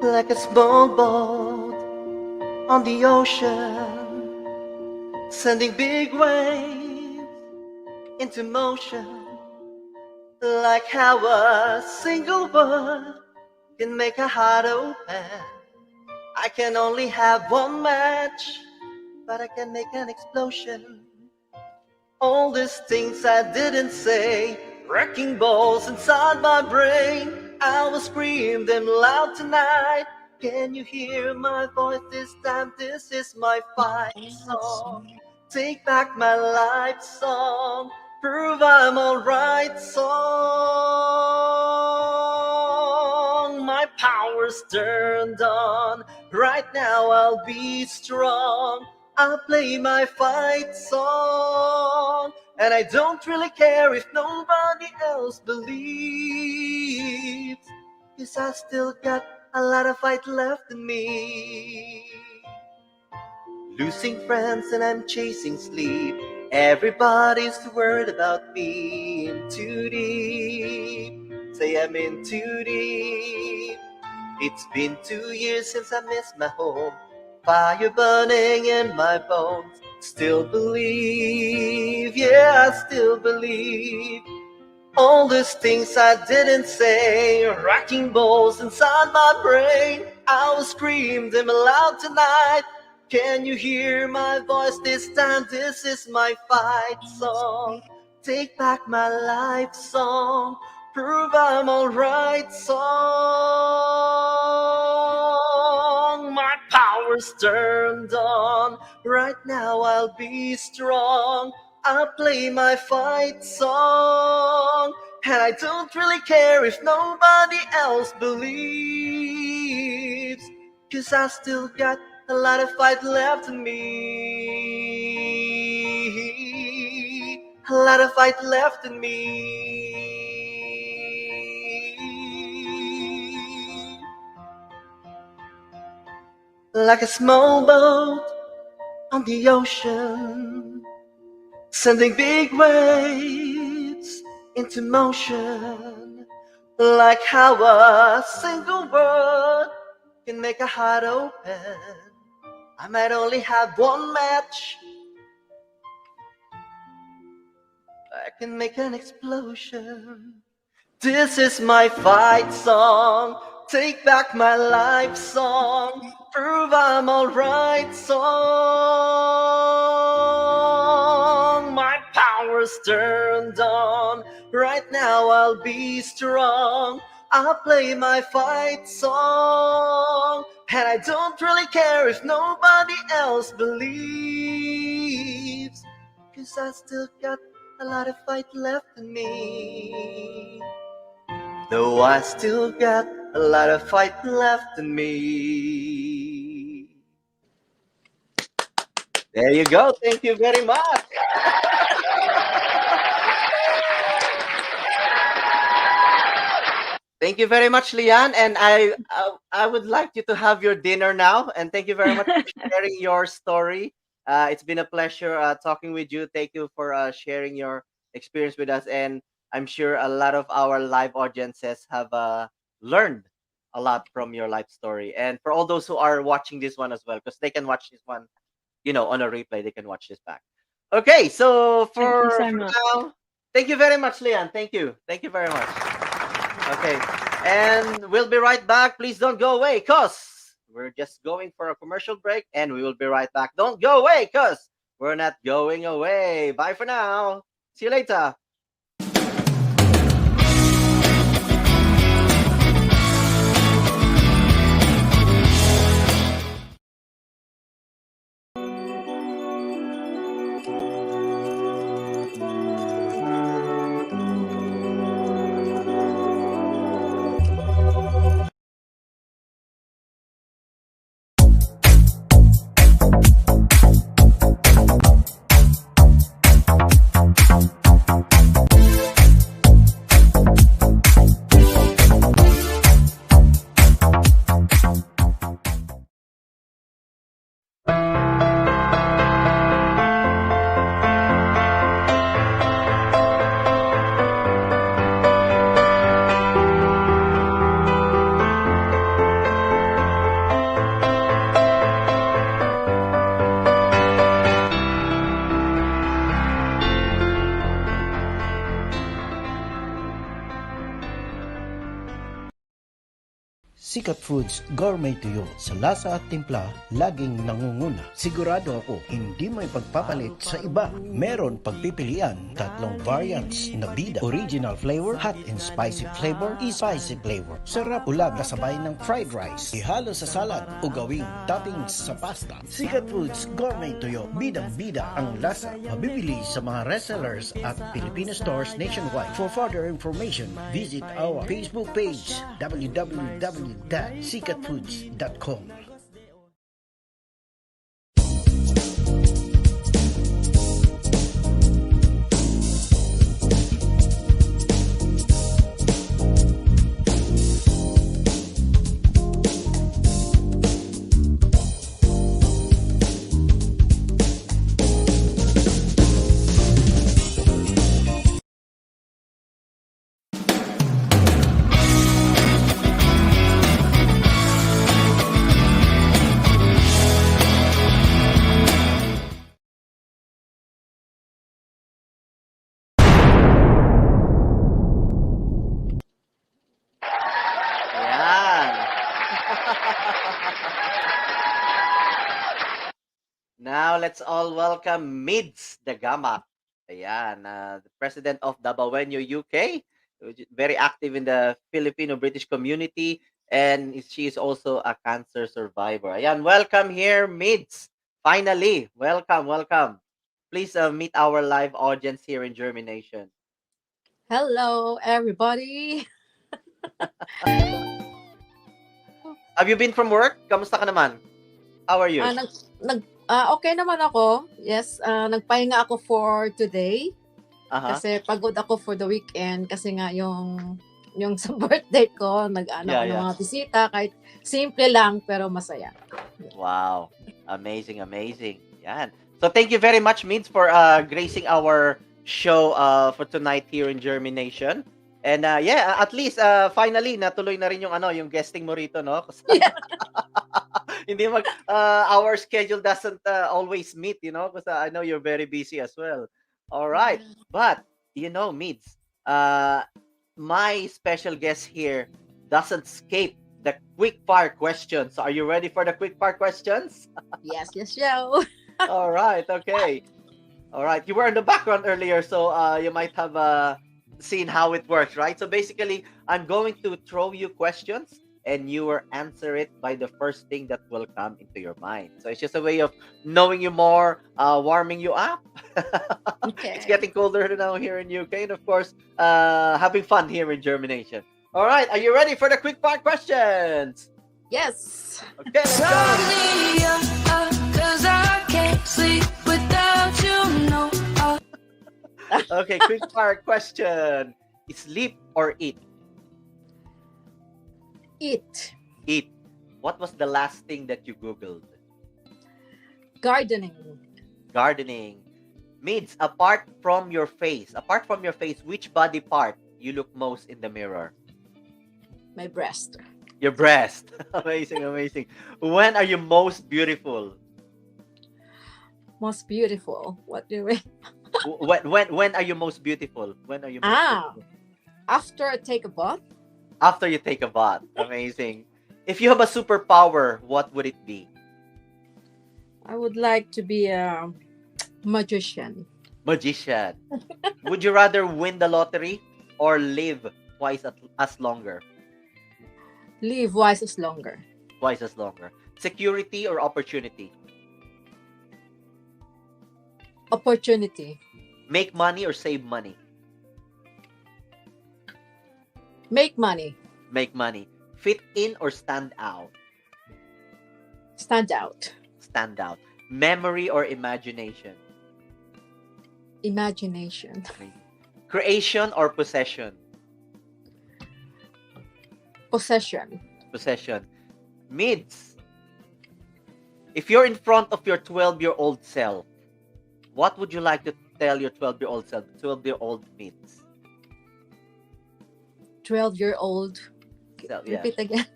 Like a small boat on the ocean, sending big waves into motion. Like how a single word can make a heart open. I can only have one match, but I can make an explosion. All these things I didn't say, wrecking balls inside my brain. I will scream them loud tonight. Can you hear my voice this time? This is my fight song. Take back my life song. Prove I'm alright song. My power's turned on. Right now I'll be strong. I'll play my fight song. And I don't really care if nobody else believes. 'Cause I still got a lot of fight left in me. Losing friends and I'm chasing sleep. Everybody's worried about me. In too deep. Say I'm in too deep. It's been 2 years since I missed my home. Fire burning in my bones. Still believe, yeah, I still believe. All these things I didn't say, racking balls inside my brain. I will scream them aloud tonight. Can you hear my voice this time? This is my fight song. Take back my life song. Prove I'm alright song. My power's turned on. Right now I'll be strong. I'll play my fight song. And I don't really care if nobody else believes. 'Cause I still got a lot of fight left in me. A lot of fight left in me. Like a small boat on the ocean, sending big waves into motion. Like how a single word can make a heart open. I might only have one match. I can make an explosion. This is my fight song. Take back my life song. Prove I'm alright song. My power's turned on. Right now I'll be strong. I'll play my fight song. And I don't really care if nobody else believes. 'Cause I still got a lot of fight left in me. Though I still got a lot of fight left in me. There you go. Thank you very much. Thank you very much, Leann. And I would like you to have your dinner now. And thank you very much for sharing your story. It's been a pleasure talking with you. Thank you for sharing your experience with us, and I'm sure a lot of our live audiences have learned a lot from your life story. And for all those who are watching this one as well, because they can watch this one, on a replay, they can watch this back. Okay, so Thank you for so for much. now, thank you very much, Leann. Thank you very much. Okay, and we'll be right back. Please don't go away, cause we're just going for a commercial break, and we will be right back. Don't go away, cause we're not going away. Bye for now. See you later. Sikat Foods Gourmet Tuyo. Sa lasa at timpla, laging nangunguna. Sigurado ako, hindi mo ipagpapalit sa iba. Meron pagpipilian, 3 variants na bida. Original flavor, hot and spicy flavor, spicy flavor. Sarap ulam na sabay ng fried rice. Ihalo sa salad o gawing toppings sa pasta. Sikat Foods Gourmet Tuyo. Bidang-bida ang lasa. Mabibili sa mga resellers at Filipino stores nationwide. For further information, visit our Facebook page www.sikatfoods.com. Ayan. Now, let's all welcome Midz, Dagamac. Ayan, the president of Dabawenyo, UK. Very active in the Filipino-British community. And she is also a cancer survivor. Ayan, welcome here, Midz. Finally, welcome. Please meet our live audience here in JhermiNATION. Hello, everybody. Have you been from work? Kamusta ka naman? How are you? Okay naman ako. Yes, nagpahinga ako for today. Uh-huh. Kasi pagod ako for the weekend. Kasi nga yung sa birthday ko, nag-ano Yeah, ako ng yeah. mga bisita. Kahit simple lang, pero masaya. Wow. Amazing. Yan. So thank you very much, Midz, for gracing our show for tonight here in JhermiNATION. And yeah, at least finally natuloy na rin yung guesting mo rito, no? Kasi hindi our schedule doesn't always meet, because I know you're very busy as well. All right. But Midz, my special guest here doesn't escape the quick fire questions. So are you ready for the quick fire questions? Yes, show. All right. Okay. All right. You were in the background earlier, so you might have seen how it works, right? So basically, I'm going to throw you questions, and you will answer it by the first thing that will come into your mind. So it's just a way of knowing you more, warming you up. Okay. It's getting colder now here in UK, and of course, having fun here in JhermiNATION. All right. Are you ready for the quick fire questions? Yes. Okay. Let's go. Okay, quick fire question. Sleep or eat? Eat. Eat. What was the last thing that you Googled? Gardening. gardening. Midz, apart from your face, which body part you look most in the mirror? My breast. Your breast. Amazing, amazing. When are you most beautiful? Most beautiful. What do you mean? When are you most beautiful? When are you most beautiful? After I take a bath? After you take a bath. Amazing. If you have a superpower, what would it be? I would like to be a magician. Magician. Would you rather win the lottery or live twice as longer? Live twice as longer. Twice as longer. Security or opportunity? Opportunity. Make money or save money? Make money. Make money. Fit in or stand out? Stand out. Stand out. Memory or imagination? Imagination. Creation or possession? Possession. Possession. Midz, if you're in front of your 12-year-old self, what would you like to tell your 12-year-old self, 12-year-old Midz? 12-year-old. Self, yeah. Repeat again.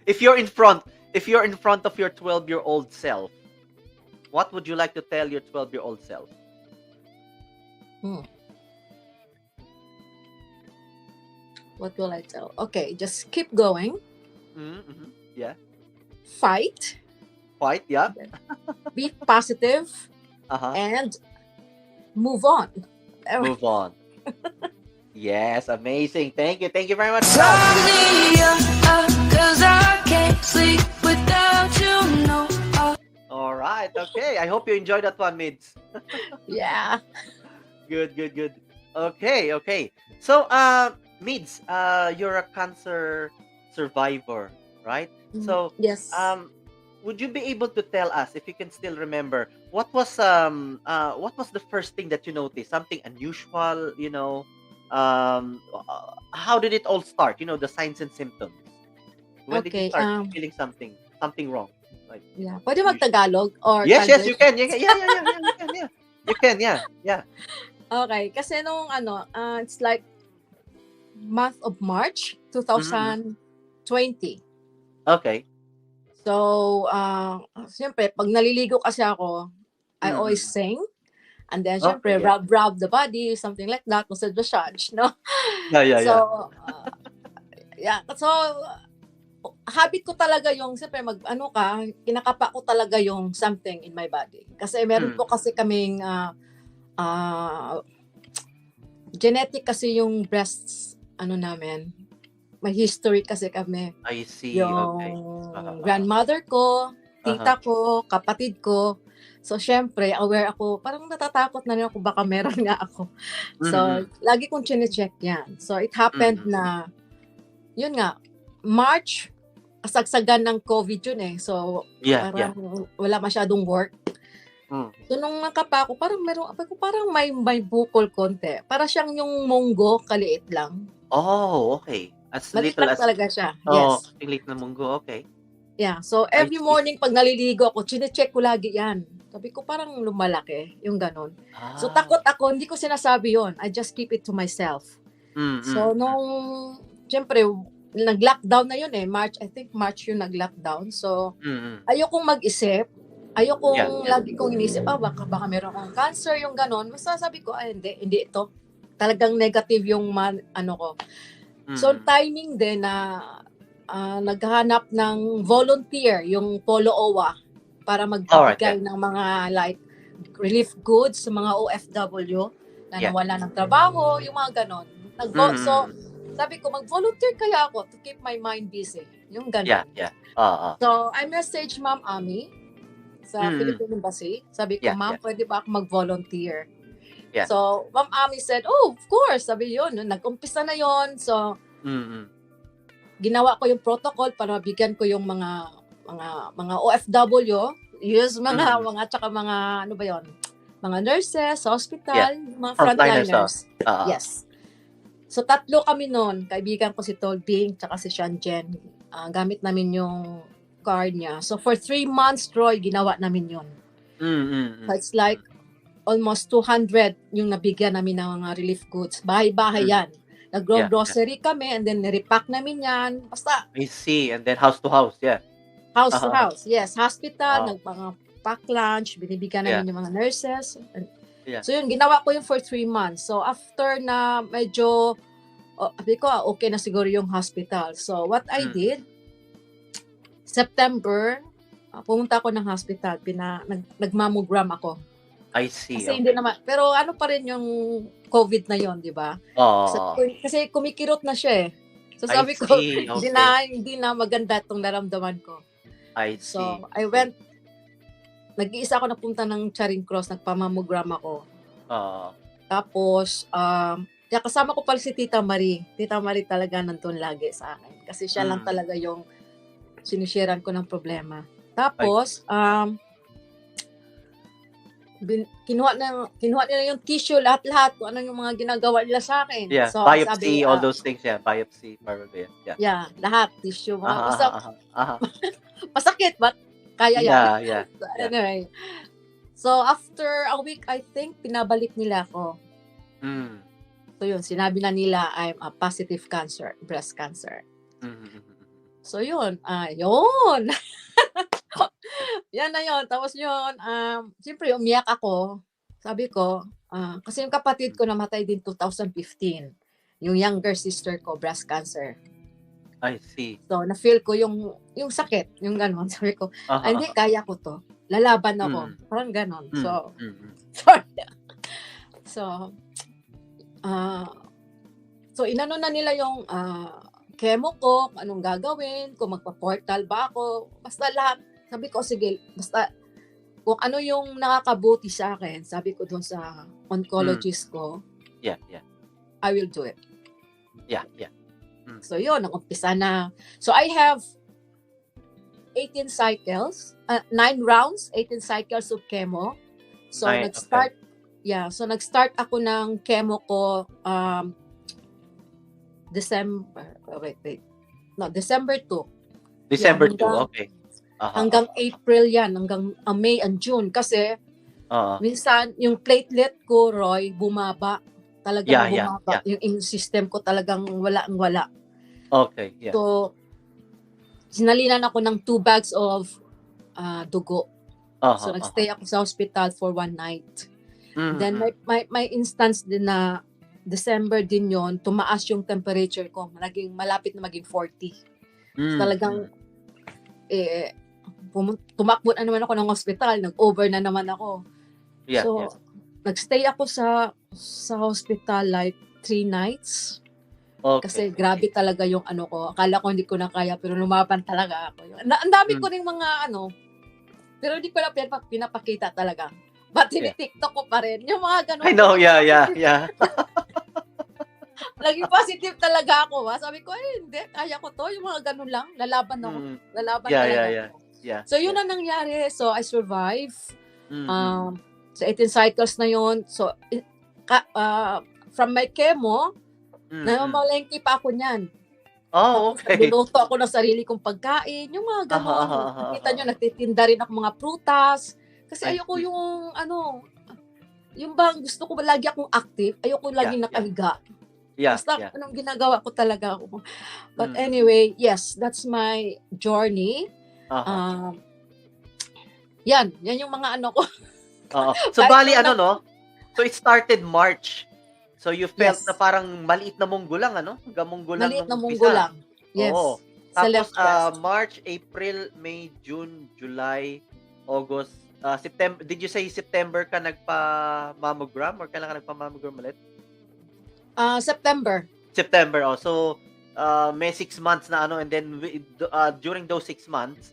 If you're in front of your 12-year-old self, what would you like to tell your 12-year-old self? What will I tell? Okay, just keep going. Mm-hmm. Yeah. Fight. Fight, yeah. Be positive. Uh-huh. And move on. Move on. Yes, amazing. Thank you very much. Cause I can't sleep without you, no. All right, okay. I hope you enjoyed that one, Midz. Yeah. Good. Okay. So, Midz, you're a cancer survivor, right? So, yes. would you be able to tell us, if you can still remember, what was the first thing that you noticed? Something unusual, how did it all start? The signs and symptoms. When did you start feeling something wrong? Like, yeah. Pwede mag-Tagalog or yes, Tagalog? you can. Yeah. You can, yeah. Okay, kasi nung it's like month of March 2020. Okay. So, siyempre, pag naliligo kasi ako, I always sing. And then, siyempre, Okay, yeah. rub the body, something like that, massage, no? Yeah. So, So, habit ko talaga yung, siyempre, kinakapa ko talaga yung something in my body. Kasi meron po kasi kaming, genetic kasi yung breasts, namin. May history kasi kami. I see. Yung Okay. grandmother ko, tita ko, kapatid ko. So, syempre, aware ako. Parang natatakot na rin ako, baka meron nga ako. So, lagi kong chine-check yan. So, it happened na, yun nga, March, kasagsagan ng COVID yun eh. So, parang wala masyadong work. So, nung nakapa ako, parang may bukol konti. Para siyang yung munggo, kaliit lang. Oh, okay. As Maliit little lang as... talaga siya. Oh, Yes. liit na munggo. Okay. Yeah. So, every morning pag naliligo ako, chine-check ko lagi yan. Sabi ko, parang lumalaki, yung ganon. So, takot ako, hindi ko sinasabi yon. I just keep it to myself. So, siyempre, nag-lockdown na yun eh. I think March yung nag-lockdown. So, ayokong mag-isip. Ayokong lagi kong inisip, baka meron akong cancer, yung ganon. Masasabi ko, hindi ito. Talagang negative yung ko. So, timing din na naghahanap ng volunteer, yung Polo OWA, para magbigay ng mga like relief goods sa mga OFW na nawala ng trabaho, yung mga ganon. So, sabi ko, mag-volunteer kaya ako to keep my mind busy. Yung ganon. Yeah. So, I messaged Ma'am Ami sa Philippine Embassy. Sabi ko, Ma'am, pwede ba ako mag-volunteer? Yeah. So, Ma'am Ami said, of course. Sabi yun, nag-umpisa na yun. So, ginawa ko yung protocol para mabigyan ko yung mga OFW, tsaka mga, mga nurses, hospital, mga frontliners. Yes. So, 3 kami noon. Kaibigan ko si Tolbing, tsaka si Shanjen. Gamit namin yung card niya. So, for 3 months, Troy, ginawa namin yun. So it's like almost 200 yung nabigyan namin ng mga relief goods. Bahay-bahay yan. Nag-grocery kami and then nirepack namin yan. Basta. I see. And then house to house, yeah. House to house, yes. Hospital, Wow. nagpang-pack lunch, binibigyan namin yung mga nurses. Yeah. So yun, ginawa ko yun for 3 months. So after na medyo, sabi ko, okay na siguro yung hospital. So what I did, September, pumunta ako ng hospital, nagmammogram ako. I see. Kasi hindi naman, pero ano pa rin yung COVID na yon, di ba? Kasi kumikirot na siya eh. So sabi ko, hindi na maganda itong naramdaman ko. I see. So I went, nag-iisa ako napunta ng Charing Cross, nagpamammogram ako. Tapos, kaya kasama ko pala si Tita Marie. Tita Marie talaga nandun lagi sa akin. Kasi siya lang talaga yung sinisharean ko ng problema. Tapos, kinuha nila yung tissue, lahat-lahat, kung ano yung mga ginagawa nila sa akin. Yeah, so, biopsy, all those things, yeah. Biopsy, probably, yeah. Yeah, lahat, tissue. Masakit, but kaya yan. Yeah. So, anyway. So, after a week, I think, pinabalik nila ako. So, yun, sinabi na nila, I'm a positive cancer, breast cancer. So, yun. Yun. Yan na yun. Tapos yun, siyempre umiyak ako. Sabi ko, kasi yung kapatid ko namatay din 2015. Yung younger sister ko, breast cancer. I see. So, na-feel ko yung sakit, yung gano'n. Sabi ko, hindi, kaya ko to. Lalaban ako. Parang gano'n. So, inano na nila yung chemo ko, anong gagawin, kung magpa-portal ba ako, basta lahat. Sabi ko, sige, basta kung ano yung nakakabuti sa akin, sabi ko doon sa oncologist ko, I will do it. Yeah. So yun, nag-umpisa na. So I have 18 cycles, 9 rounds, 18 cycles of chemo. So nag-start, so nag-start ako ng chemo ko December 2. December 2, okay. Hanggang April yan, hanggang May and June. Kasi minsan, yung platelet ko, Roy, bumaba. Talagang bumaba. Yung immune system ko talagang wala. Okay, yeah. So, sinalinan ako ng 2 bags of dugo. So, nagstay ako sa hospital for 1 night. Then, may instance din na December din yon, tumaas yung temperature ko. Malapit na maging 40. So, talagang, tumakbo na naman ako ng hospital, nag-over na naman ako. Nagstay ako sa hospital like 3 nights. Okay. Kasi grabe talaga yung ano ko. Akala ko hindi ko na kaya, pero lumaban talaga ako. Ang dami ko rin mga pero hindi ko lang pinapakita talaga. But tinitiktok ko pa rin. Yung mga ganun. I know, yeah. Naging positive talaga ako. Sabi ko, hindi, kaya ko to. Yung mga ganun lang. Lalaban ako. Talaga ako. Yeah. So, yun ang nangyari. So, I survive. So, 18 cycles na yun. So, from my chemo, namamalengke pa ako niyan. Oh, okay. Nagluluto ako ng sarili kong pagkain. Yung mga gano'n. Nakita nyo, nagtitinda rin ako mga prutas. Kasi ayoko yung, yung bang gusto ko lagi akong active. Ayoko lagi nakahiga. Basta anong ginagawa ko talaga ako. But anyway, yes, that's my journey. Yan yung mga ko. So bali so it started March. So you felt na parang maliit na munggo lang, Munggo lang. Maliit na munggo lang. Yes. Tapos March, April, May, June, July, August, September. Did you say September ka nagpa-mammogram or kailan ka nagpa-mammogram ulit? September. So may 6 months na and then during those 6 months,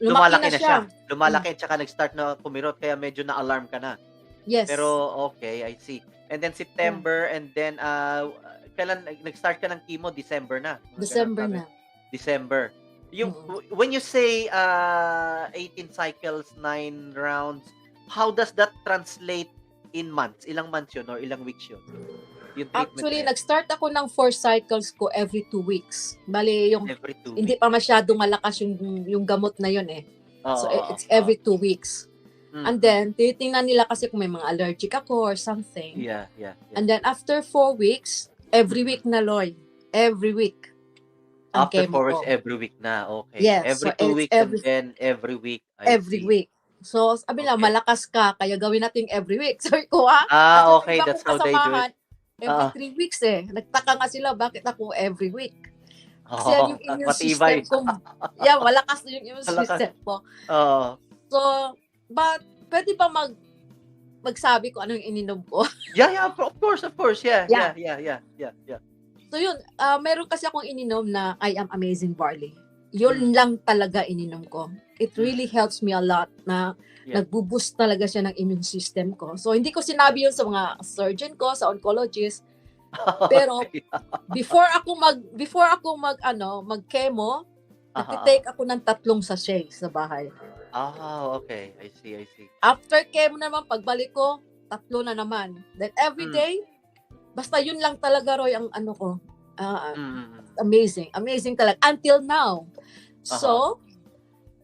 lumalaki na siya. Lumalaki at saka nag-start na kumirot kaya medyo na-alarm ka na. Yes. Pero okay, I see. And then September and then kailan nag-start ka ng chemo? December na. December. Yung when you say 18 cycles, 9 rounds, how does that translate in months? Ilang months yun or ilang weeks yun? Actually, nag-start ako ng 4 cycles ko every 2 weeks. Bale, every 2 hindi pa masyadong malakas yung gamot na yun . So, it's every 2 weeks. And then, titingnan nila kasi kung may mga allergic ako or something. Yeah. And then, after 4 weeks, every week na, Loy. Every week. Ang After chemo 4 weeks, ko. every week na. Okay. Yes. Every So, 2 it's weeks and then every week. I every see. week. So, sabi nila, Okay. malakas ka, kaya gawin natin every week. Sabi ko, ha? Okay. Iba That's kong how they do it. kasamahan, every 3 weeks eh. Nagtaka nga sila, bakit ako every week? Kasi yung immune Matibay. system ko, malakas na yung immune Malakas. system ko. Oo. So, but, pwede ba magsabi ko anong ininom ko? Yeah, of course. Yeah. So yun, meron kasi akong ininom na I Am Amazing Barley. Yun lang talaga ininom ko. It really helps me a lot na nagbo-boost talaga siya ng immune system ko. So hindi ko sinabi yun sa mga surgeon ko, sa oncologist. Pero before ako mag-chemo, nagtitake ako ng 3 sachet sa bahay. Okay. I see. After chemo naman, pagbalik ko, 3 na naman. Then every day, basta yun lang talaga, Roy, ang ano ko. Amazing. Amazing talaga. Until now. So,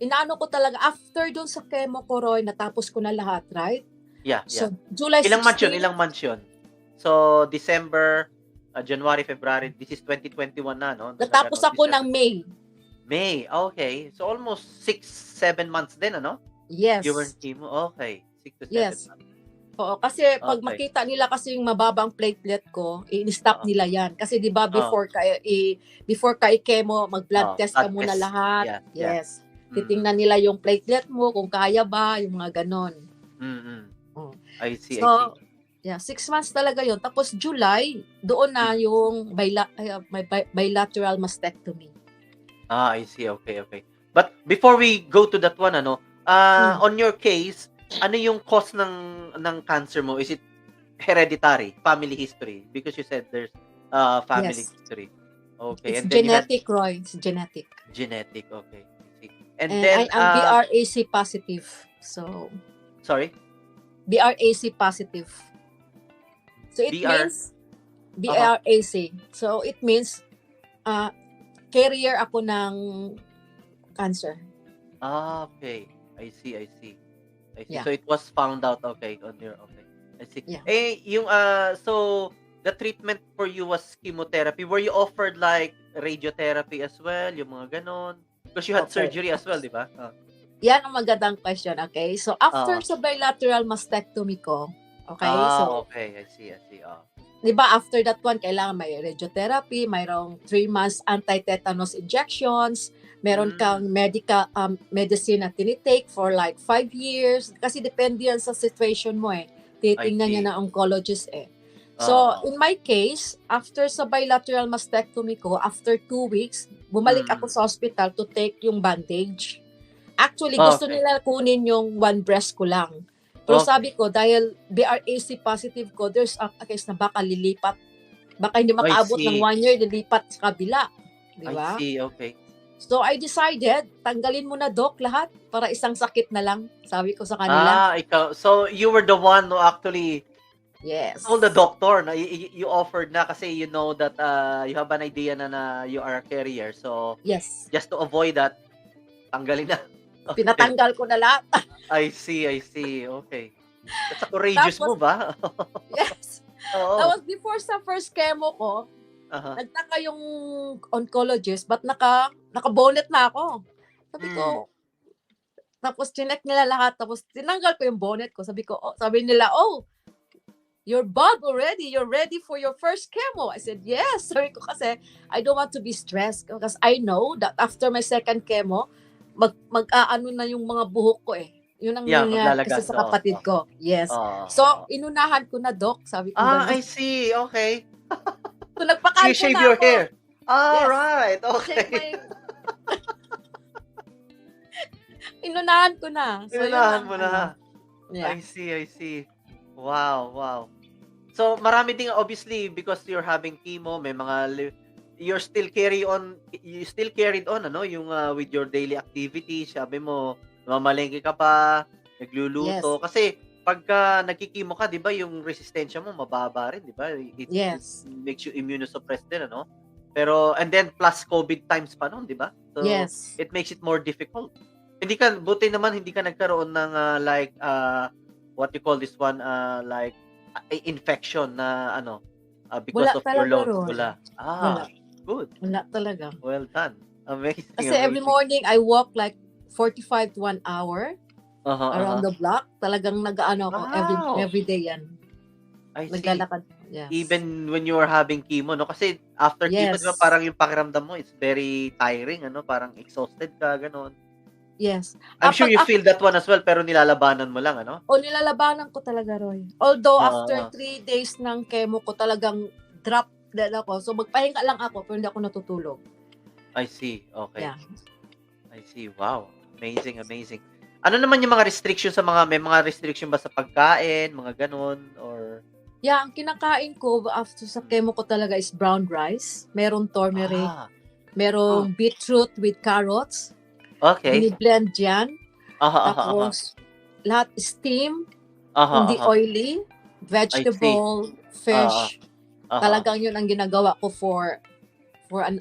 inaano ko talaga, after dun sa chemo ko, Roy, natapos ko na lahat, right? Yeah. So, July 16. Ilang months yun? So, December, January, February, this is 2021 na, no? Natapos ako ng May, okay. So, almost 6-7 months din, ano? Yes. You were in chemo? Okay. 6 to 7 Yes. months. Oo, kasi pag makita nila kasi yung mababang platelet ko, i-stop nila yan. Kasi 'di ba before ka i-chemo, mag-blood test ka muna lahat. Yes. Titingnan nila yung platelet mo kung kaya ba, yung mga ganon. I see. So, 6 months talaga yon. Tapos July, doon na yung bilateral mastectomy. I see. Okay. But before we go to that one, on your case, ano yung cause ng cancer mo? Is it hereditary, family history? Because you said there's family history. Okay. It's and then genetic, Roy. It's genetic. Genetic, okay. I see. And I then am BRAC positive. So, sorry? BRAC positive. So it BR? means BRAC. So it means carrier ako ng cancer. Okay. I see. Yeah. So it was found out on your I see. Yeah. Yung so the treatment for you was chemotherapy. Were you offered like radiotherapy as well, yung mga ganon? Because you had surgery as well, di ba? Yan ang magandang question, okay? So after sa bilateral mastectomy ko, okay? Okay, I see. Di ba after that one, kailangan may radiotherapy, mayroong 3 months anti-tetanus injections, meron kang medicine na tinitake for like 5 years. Kasi depende yan sa situation mo eh. Titingnan niya na oncologist eh. So, in my case, after sa bilateral mastectomy ko, after 2 weeks, bumalik ako sa hospital to take yung bandage. Actually, gusto nila kunin yung 1 breast ko lang. Pero sabi ko, dahil BRAC positive ko, there's a case na baka lilipat. Baka hindi makaabot ng 1 year, lilipat sa kabila. Di ba? I see, okay. So, I decided, tanggalin mo na, Doc, lahat para isang sakit na lang. Sabi ko sa kanila. Ikaw. So, you were the one who actually told the doctor na you offered na kasi you know that you have an idea na you are a carrier. So, just to avoid that, tanggalin na. Okay. Pinatanggal ko na lahat. I see. Okay. That's a courageous move, ba? Yes. Tapos before sa first chemo ko, nagtaka yung oncologist, but naka-bonnet na ako. Sabi ko, tapos chinek nila lahat, tapos tinanggal ko yung bonnet ko. Sabi nila, you're bald already. You're ready for your first chemo. I said, yes. Sabi ko kasi, I don't want to be stressed because I know that after my second chemo, mag-aano na yung mga buhok ko eh. Yun ang nangyayari kasi sa kapatid ko. Yes. So, inunahan ko na, Doc. Sabi ko I see. Okay. So, nagpakalpo na ako. You shave your hair. Right. Okay. Inunahan ko na. So, inunahan mo na. Yeah. I see. Wow. So, marami ding obviously because you're having chemo, may mga you still carried on yung with your daily activities. Sabi mo, mamalengke ka pa, nagluluto kasi pagka nagkikimo ka, 'di ba, yung resistensya mo mababa rin, 'di ba? It makes you immunosuppressed din, Pero and then plus COVID times pa noon, 'di ba? So it makes it more difficult. Buti naman hindi ka nagkaroon ng like what you call this one like infection na because Wala of your talaga, lungs. Roy. Wala. Wala. Good. Wala talaga. Well done. Amazing. Kasi every morning, I walk like 45 to 1 hour around the block. Talagang nag-ano ako Wow. every day yan. I see. Naglalakad. Yes. Even when you are having chemo, no? Kasi after chemo, Yes. di ba, parang yung pakiramdam mo, it's very tiring, Parang exhausted ka, ganon. Yes. I'm sure you feel that one as well, pero nilalabanan mo lang, ano? Nilalabanan ko talaga, Roy. Although, after Oo. 3 days ng chemo ko, talagang drop dead ako. So, magpahinga lang ako, pero hindi ako natutulog. I see. Okay. Yeah. I see. Wow. Amazing, amazing. Ano naman yung mga restrictions may mga restriction ba sa pagkain, mga ganon, or... Yeah, ang kinakain ko after sa chemo ko talaga is brown rice. Meron turmeric. Merong beetroot with carrots. Okay. Bini-blend yan. Aha. Tapos, lahat steam. Hindi oily. Vegetable, fish. Talagang yun ang ginagawa ko for 1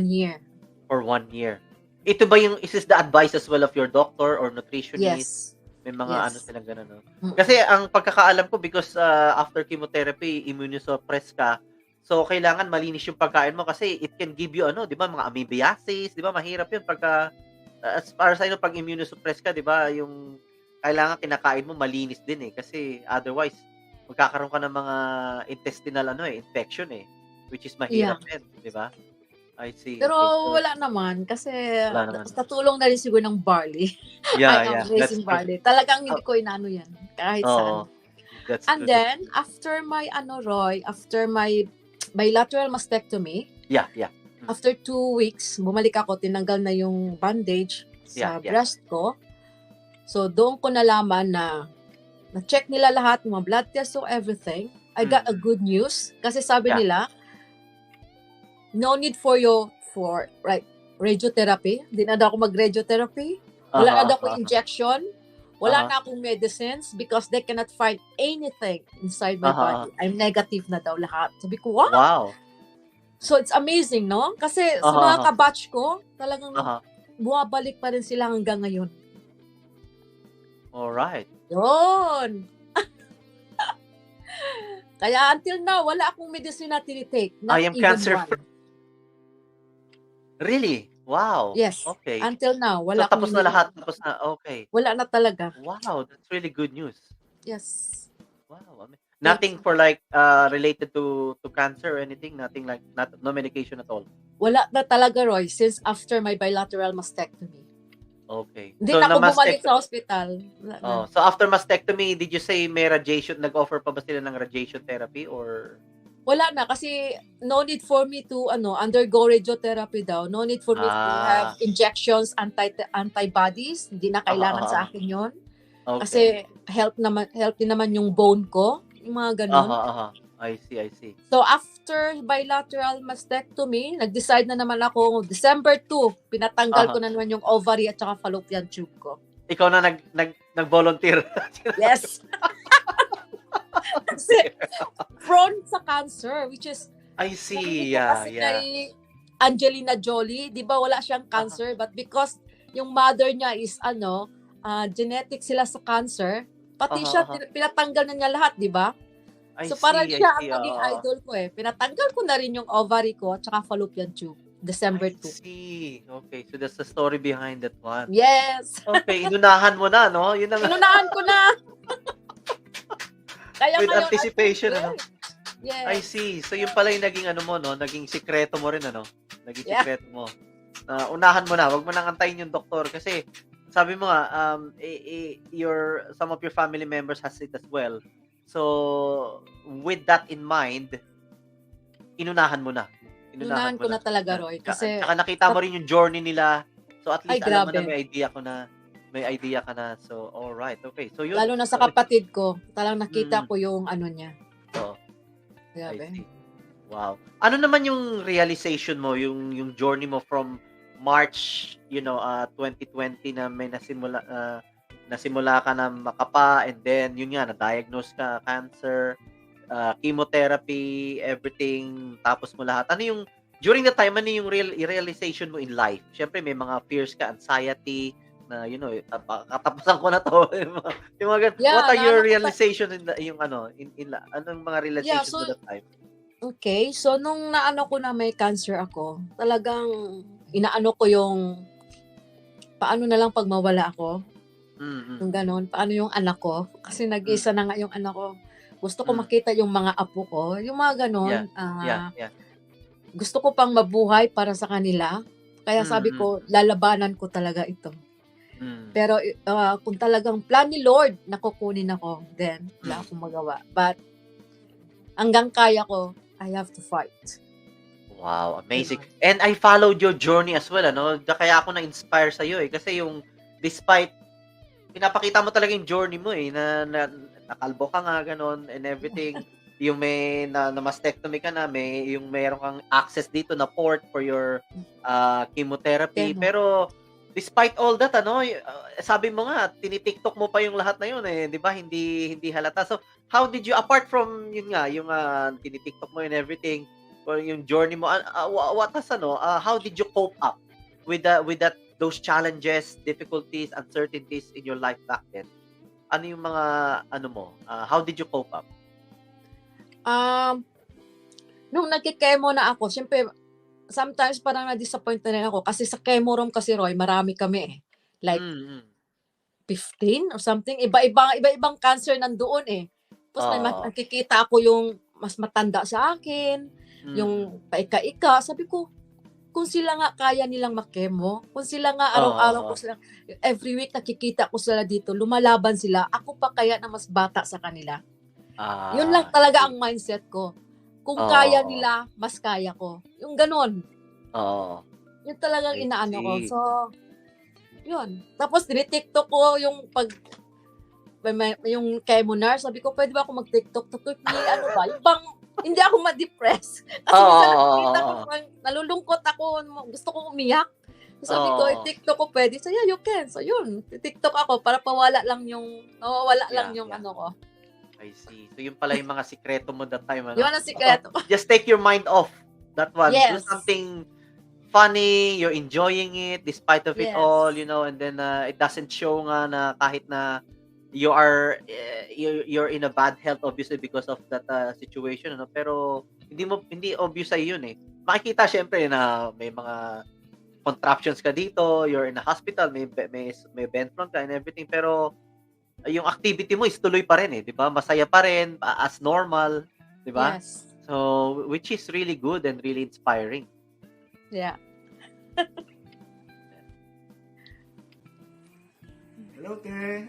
year. For 1 year. Ito ba is this the advice as well of your doctor or nutritionist? Yes. May mga Yes. silang gano'n, no? Kasi ang pagkakaalam ko, because after chemotherapy, immunosuppress ka, so kailangan malinis yung pagkain mo kasi it can give you, di ba, mga amoebiasis, di ba, mahirap yun pagka, as far as I know, pag immunosuppress ka, di ba, yung kailangan kinakain mo malinis din kasi otherwise, magkakaroon ka ng mga intestinal, infection which is mahirap din, di ba? I see. Pero Okay, so, wala naman kasi wala naman. sa tulong na rin siguro ng barley. Yeah, I yeah. am raising barley. Talagang hindi ko inano yan kahit saan. That's And good. then, after my Roy, after my bilateral mastectomy, Yeah. after 2 weeks, bumalik ako, tinanggal na yung bandage sa breast ko. So, doon ko nalaman na na-check nila lahat, mga blood tests, so everything. I got a good news kasi sabi nila, no need for radiotherapy. Hindi na daw ako mag-radiotherapy. Wala na daw ako injection. Wala na akong medicines because they cannot find anything inside my body. I'm negative na daw lahat. Sabi ko, what? Wow. So, it's amazing, no? Kasi sa mga kabatch ko, talagang bumabalik pa rin sila hanggang ngayon. Alright. Yun. Kaya until now, wala akong medicine na tinitake. I am cancer-free. Really? Wow. Yes. Okay. Until now, So, wala tapos na lahat. Tapos na. Okay. Wala na talaga. Wow. That's really good news. Yes. Wow. Nothing for related to cancer or anything? Nothing like, no medication at all? Wala na talaga, Roy, since after my bilateral mastectomy. Okay. Hindi na ako bumalik sa hospital. So after mastectomy, did you say may radiation, nag-offer pa ba sila ng radiation therapy or? Wala na kasi no need for me to undergo radiotherapy daw. No need for me to have injections, antibodies. Hindi na kailangan sa akin 'yon. Okay. Kasi healthy naman yung bone ko, yung mga ganun. I see. So after bilateral mastectomy, nag-decide na naman ako December 2, pinatanggal ko na naman yung ovary at saka fallopian tube ko. Ikaw na nag-volunteer. Yes. Kasi prone sa cancer, which is I see. Yeah. Kay Angelina Jolie, 'di ba wala siyang cancer but because yung mother niya is genetic sila sa cancer, pati siya pinatanggal na niya lahat, 'di ba? So parang siya ang naging idol ko Pinatanggal ko na rin yung ovary ko at saka fallopian tube. December 2. I see. Okay, so that's the story behind that one. Yes. Okay, inunahan mo na, no? Yun ang Inunahan ko na. Kaya with ngayon, anticipation, Yes. I see. So yun pala yung naging naging sikreto mo rin, Naging sikreto mo. Unahan mo na, wag mo nang antayin yung doktor kasi sabi mo nga, some of your family members has it as well. So, with that in mind, inunahan mo na. Inunahan ko na talaga, Roy. Kasi saka nakita mo rin yung journey nila. So, at least alam mo grabe. na may idea ka na. So, all right. Okay. So, yun. Lalo na sa kapatid ko, talagang nakita ko yung niya. Oo. Grabe. I see. Wow. Ano naman yung realization mo, yung journey mo from March, 2020 na may nasimula ka na makapa and then yun nga na-diagnose ka cancer, chemotherapy, everything, tapos mo lahat. Ano yung during the time ano yung realization mo in life? Syempre may mga fears ka, anxiety, na, katapusan ko na to. Yung mga ganun. Yeah, What are your naano ko realization anong mga Yeah, realization so mo that time? okay. So nung naano ko na may cancer ako, talagang inaano ko yung paano na lang pag mawala ako, Mm. yung gano'n. Paano yung anak ko, kasi Mm. nag-iisa na nga yung anak ko. Gusto ko Mm. makita yung mga apo ko, yung mga gano'n. Yeah. Gusto ko pang mabuhay para sa kanila. Kaya sabi Mm. ko, lalabanan ko talaga ito. Mm. Pero kung talagang plan ni Lord na kukunin ako, then wala akong magawa. But hanggang kaya ko, I have to fight. Wow, amazing. Ganon. And I followed your journey as well, ano? Kaya ako na-inspire sa iyo kasi yung despite pinapakita mo talaga yung journey mo na nakalbo ka nga ganon and everything. Yung may na mastectomy ka na, yung meron kang access dito na port for your chemotherapy. Chemo. Pero despite all that, sabi mo nga, tinitiktok mo pa yung lahat na yun 'di ba? Hindi halata. So, how did you apart from yun nga, yung tinitiktok mo and everything, or yung journey mo, how did you cope up with those challenges, difficulties, uncertainties in your life back then? Ano yung mga how did you cope up? Nung nagki-chemo na ako, syempre, sometimes parang na-disappoint na rin ako kasi sa chemo room kasi, Roy, marami kami Like 15 or something. Iba-ibang cancer nandoon Tapos may nakikita ako yung mas matanda sa akin, yung paika-ika. Sabi ko, kung sila nga kaya nilang makemo, kung sila nga araw-araw ko sila, every week nakikita ko sila dito, lumalaban sila, ako pa kaya na mas bata sa kanila. Yun lang talaga ang mindset ko. Kung kaya nila, mas kaya ko. Yung ganon. Yun talagang I inaano ko. see. So, yun. Tapos tinitiktok ko yung yung chemo nurse. Sabi ko, pwede ba ako mag-tiktok? Ano ba? Yung bang, hindi ako ma-depress. Kasi minsan nakikita ko, nalulungkot ako, gusto ko umiyak. Sabi ko, TikTok ko pwede. So, yeah, you can. So, yun. TikTok ako para nawawala lang yung ano ko. I see. So, yun pala yung mga sikreto mo that time, Yun ang sikreto. Just take your mind off that one. Do Yes. something funny, you're enjoying it despite of it Yes. all, and then it doesn't show nga na kahit na you're in a bad health obviously because of that situation, pero hindi obvious sa yun Makikita syempre na may mga contraptions ka dito, you're in a hospital, may bent front ka and everything, pero yung activity mo is tuloy pa rin 'di ba? Masaya pa rin as normal, 'di ba? Yes. So, which is really good and really inspiring. Yeah. Hello, Te.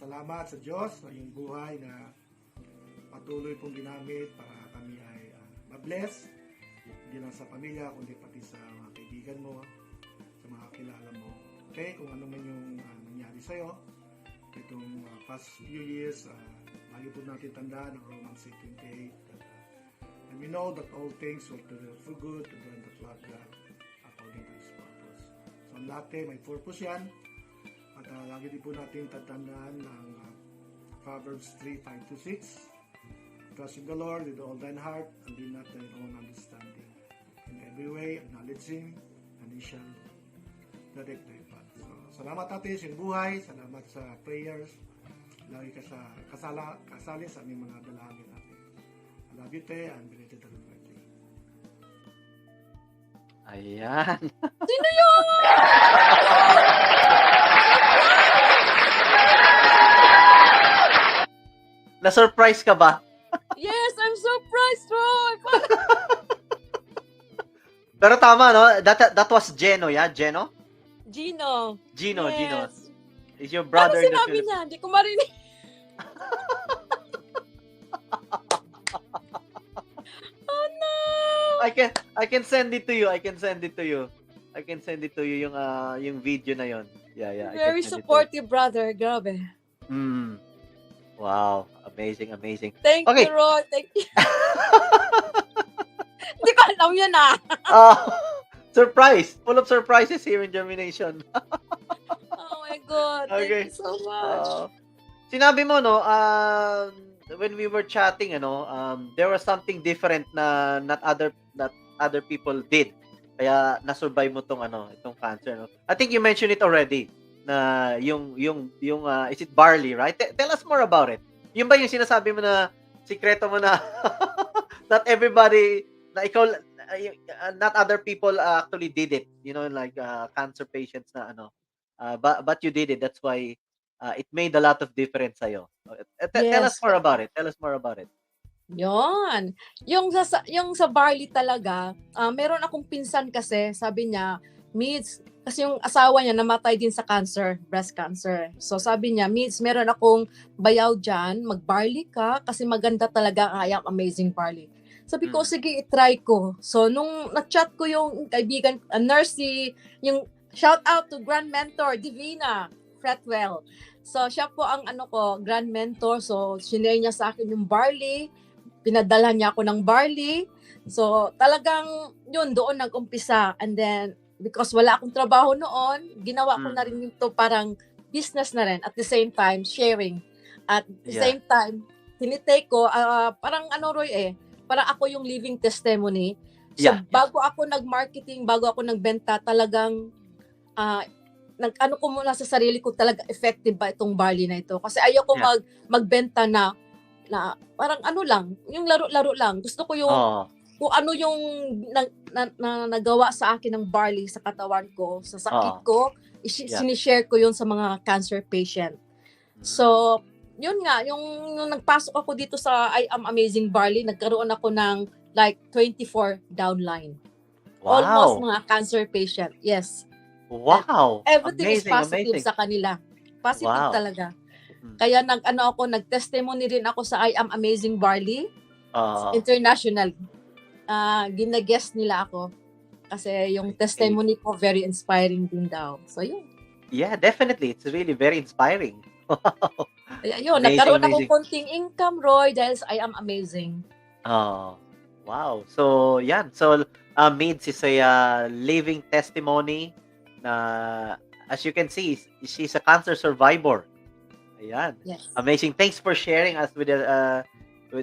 Salamat sa Diyos sa iyong buhay na patuloy pong ginamit para kami ay ma-bless. Hindi lang sa pamilya, kundi pati sa mga kaibigan mo, sa mga kilala mo. Okay, kung ano man yung nangyari sa'yo, itong past few years, lagi po natin tandaan ang Romans 8:28. And we know that all things work together for good to them that love God according to His purpose. So, ang lahat may purpose yan. At lagi din po natin tatandaan ang Proverbs 3:5-6. Trust in the Lord with all thine heart and lean not thine own understanding. In every way, acknowledge Him and He shall direct thy path. So, salamat natin sa iyong buhay. Salamat sa prayers. Lagi ka kasali sa aming mga dalangin natin. I love you, Te, and belated happy birthday. Ayan. Sino yun? Na-surprise ka ba? Yes, I'm surprised, Roy. Pero tama, no? That was Geno, yeah? Gino. Yes. Is your brother Ano sinabi niya? Hindi ko marinig. Oh no! I can send it to you. I can send it to you yung video na yon. Yeah. Very supportive brother. Grabe. Wow, amazing. Thank Okay. you, Roy. Thank you. Hindi ko alam yun Surprise! Full of surprises here in JhermiNATION. Oh my God. Okay. Thank you so much. Sinabi mo, no, when we were chatting, there was something different na not other people did. Kaya na-survive mo itong cancer, no? I think you mentioned it already. na yung is it barley, right? Tell us more about it. Yung ba yung sinasabi mo na sikreto mo na not everybody, na ikaw, not other people actually did it, like cancer patients na but you did it, that's why it made a lot of difference sa'yo. Tell us Yes. more about it. Tell us more about it. Yon. Yung sa barley talaga, meron akong pinsan kasi, sabi niya, Midz, kasi yung asawa niya namatay din sa cancer, breast cancer. So sabi niya, Midz, meron akong bayaw dyan, mag-barley ka kasi maganda talaga ang amazing barley. Sabi ko, sige, itry ko. So nung na-chat ko yung kaibigan, nurse, yung shout out to grand mentor, Divina Fretwell. So siya po ang grand mentor. So shinare niya sa akin yung barley. Pinadala niya ako ng barley. So, talagang yun, doon nag-umpisa. And then, because wala akong trabaho noon, ginawa ko na rin ito parang business na rin. At the same time, sharing. At the same time, tinitake ko, parang Roy parang ako yung living testimony. So, bago ako nag-marketing, bago ako nagbenta, talagang ko muna sa sarili ko talaga effective ba itong barley na ito. Kasi ayoko magbenta na parang lang, yung laro-laro lang. Gusto ko yung kung ano yung nagawa sa akin ng barley sa katawan ko, sa sakit ko, sinishare ko yun sa mga cancer patient. So, yun nga, yung nagpasok ako dito sa I Am Amazing Barley, nagkaroon ako ng like 24 downline. Wow. Almost mga cancer patient. Yes. Wow. And everything amazing, is positive amazing. sa kanila. Positive talaga. Kaya nag-testimony rin ako sa I Am Amazing Barley international. Gina-guest nila ako kasi yung testimony ko very inspiring din daw. So yun. Yeah, definitely. It's really very inspiring. Kaya yun, nagkaroon akong konting income, Roy, dahil sa I Am Amazing. Wow. So, yan. So, Midz is a living testimony na, as you can see, she's a cancer survivor. Ayan. Yes. Amazing. Thanks for sharing us with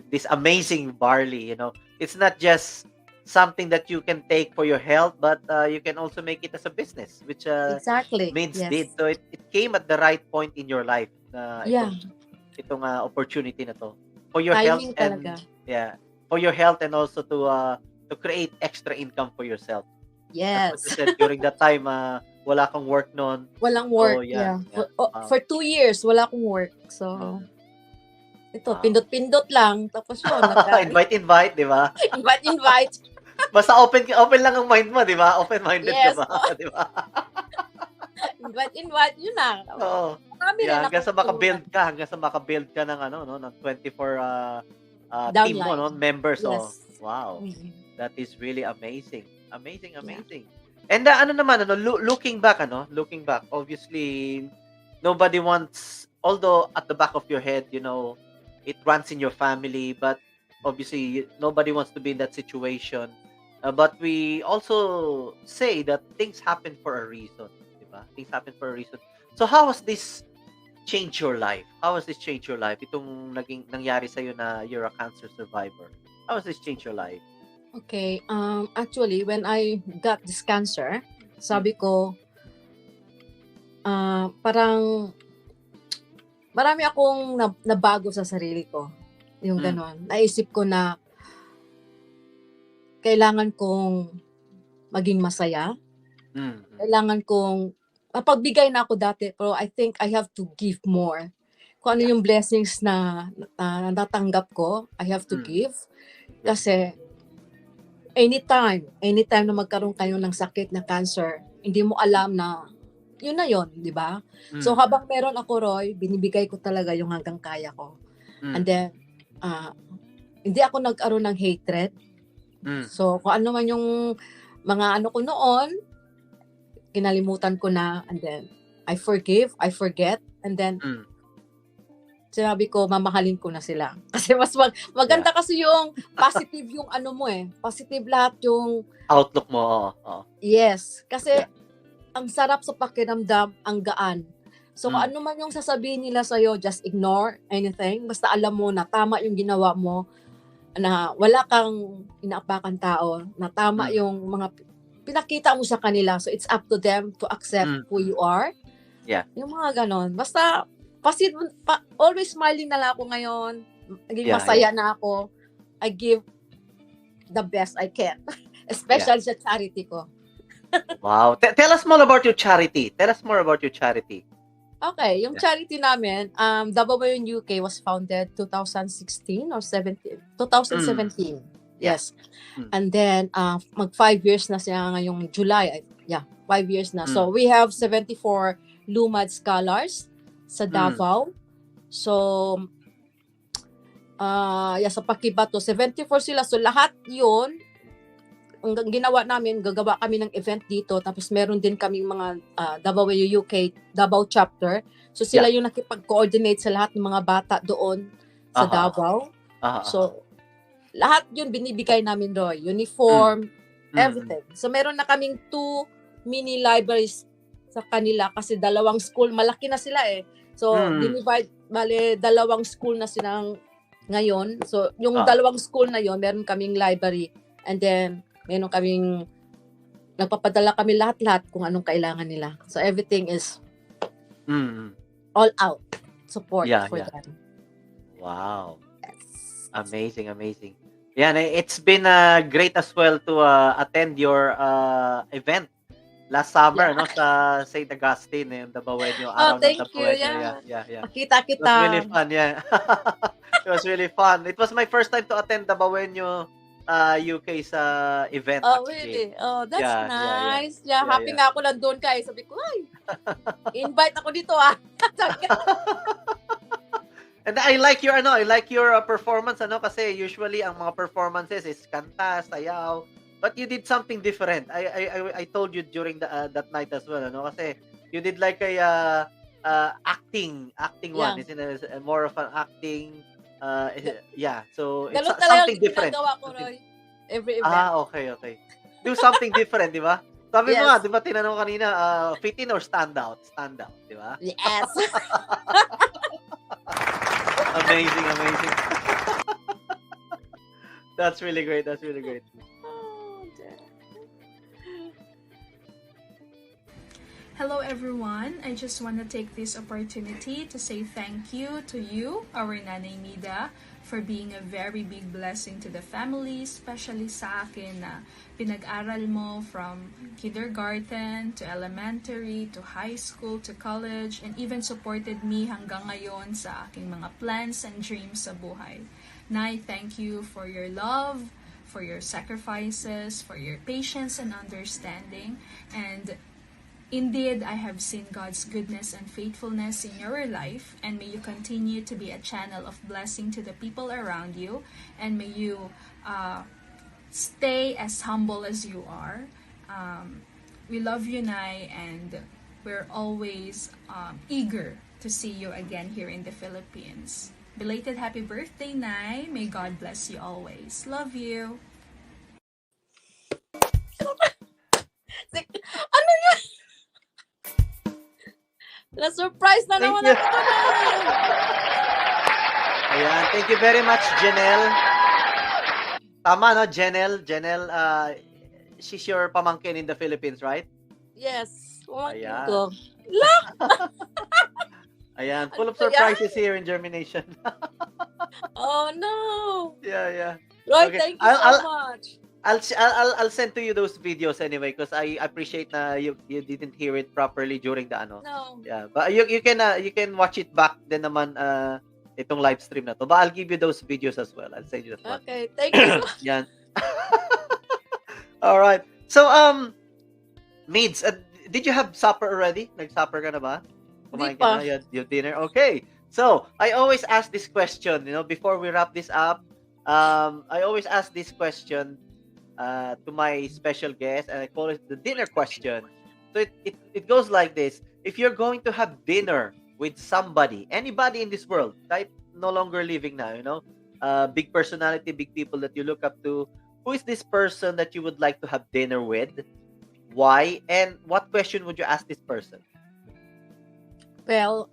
this amazing barley. It's not just something that you can take for your health, but you can also make it as a business, which exactly. Midz did. So it came at the right point in your life. Itong opportunity na to for your health and for your health and also to create extra income for yourself. Yes. That's what you said during that time. Wala kang work noon. Walang work, For 2 years, wala akong work. So, ito, pindot-pindot lang. Tapos yun. Invite, di ba? Invite. Basta open lang ang mind mo, di ba? Open-minded ka ba? Di ba? Invite, yun na. Oo. Hanggang sa makabuild ka ng ng 24 team mo, members. Yes. Wow. That is really amazing. Amazing. And looking back, obviously nobody wants, although at the back of your head, it runs in your family, but obviously nobody wants to be in that situation. But we also say that things happen for a reason, diba? Things happen for a reason. So how has this changed your life? Itong nangyari sa'yo na you're a cancer survivor. How has this changed your life? Okay, actually, when I got this cancer, sabi ko, parang marami akong nabago sa sarili ko. Yung ganon. Naisip ko na kailangan kong maging masaya. Kailangan kong, pagbigay na ako dati, pero I think I have to give more. Kung ano yung blessings na natanggap ko, I have to give. Kasi, anytime na magkaroon kayo ng sakit na cancer, hindi mo alam na yun na yun, di ba? So habang meron ako, Roy, binibigay ko talaga yung hanggang kaya ko. And then, hindi ako nagkaroon ng hatred. So kung ano man yung mga ko noon, kinalimutan ko na, and then I forgive, I forget, and then sinabi ko, mamahalin ko na sila. Kasi mas maganda kasi yung positive yung mo positive lahat yung outlook mo. Yes. Kasi ang sarap sa pakiramdam, ang gaan. So kung ano man yung sasabihin nila sa'yo, just ignore anything. Basta alam mo na tama yung ginawa mo, na wala kang inaapakan tao, na tama yung mga pinakita mo sa kanila. So it's up to them to accept who you are. Yeah. Yung mga ganon. Basta, always smiling na lang ako ngayon. Naging Yeah, masaya na ako. I give the best I can. Especially sa charity ko. Wow. Tell us more about your charity. Okay, yung Yeah. charity namin, Dagamac UK was founded 2016 or 2017. Yeah. Yes. And then, mag 5 years na siya ngayong July. 5 years na. So, we have 74 Lumad scholars sa Davao. So, sa Pakibato, 74 sila. So, lahat yun, ang ginawa namin, gagawa kami ng event dito. Tapos, meron din kaming mga Davao UK, Davao chapter. So, sila yung nakipag-coordinate sa lahat ng mga bata doon sa Davao. So, lahat yun binibigay namin, Roy. Uniform, everything. So, meron na kaming 2 mini libraries sa kanila kasi 2 school, malaki na sila eh. So, dinivide, bale, 2 school na silang ngayon. So, yung 2 school na yon, meron kaming library. And then, meron kaming, nagpapadala kami lahat-lahat kung anong kailangan nila. So, everything is all out support for them. Wow. Yes. Amazing. Yeah, it's been great as well to attend your event last summer, no, sa St. Augustine, yung Dabawenyo, araw ng Thank you. Dabawenyo. Yeah. Makita It was really fun, yeah. It was really fun. It was my first time to attend Dabawenyo UK sa event. Oh, actually. really? Oh, that's nice. Yeah, Happy nga ako nandun ka eh. Sabi ko, ay, invite ako dito ah. And I like your performance kasi usually ang mga performances is kanta, sayaw, but you did something different. I told you during that night as well kasi you did like a acting one. It's more of an acting so it's something different. Ko, Roy. Every event. Okay. Do something different, di ba? Sabi mo nga, di ba tinanong kanina, fit in or stand out, di ba? Yes. Amazing. That's really great. Hello everyone, I just want to take this opportunity to say thank you to you, our Nanay Mida, for being a very big blessing to the family, especially sa akin na pinag-aral mo from kindergarten to elementary to high school to college and even supported me hanggang ngayon sa aking mga plans and dreams sa buhay. Nay, thank you for your love, for your sacrifices, for your patience and understanding, and indeed, I have seen God's goodness and faithfulness in your life, and may you continue to be a channel of blessing to the people around you, and may you stay as humble as you are. We love you, Nay, and we're always eager to see you again here in the Philippines. Belated happy birthday, Nay. May God bless you always. Love you. Ano yun? Na-surprise na naman ako. Ayan, thank you very much, Janelle. Tama, no? Janelle, she's your pamangkin in the Philippines, right? Yes. Pamangkin Ayan. ko. Ayan, full of surprises here in JhermiNATION. Oh, no. Yeah. Roy, Okay. thank you so much. I'll send to you those videos anyway because I appreciate na you didn't hear it properly during the No. Yeah, but you can watch it back then naman itong live stream na to. But I'll give you those videos as well. I'll send you that one. Okay, thank you. Yan. All right. So Midz, did you have supper already? Nag-supper ka na ba? Kumain Di pa. ka na? Your dinner. Okay. So, I always ask this question, before we wrap this up. I always ask this question to my special guest, and I call it the dinner question. So it goes like this: if you're going to have dinner with somebody, anybody in this world, right, no longer living now, big personality, big people that you look up to, who is this person that you would like to have dinner with? Why? And what question would you ask this person? Well,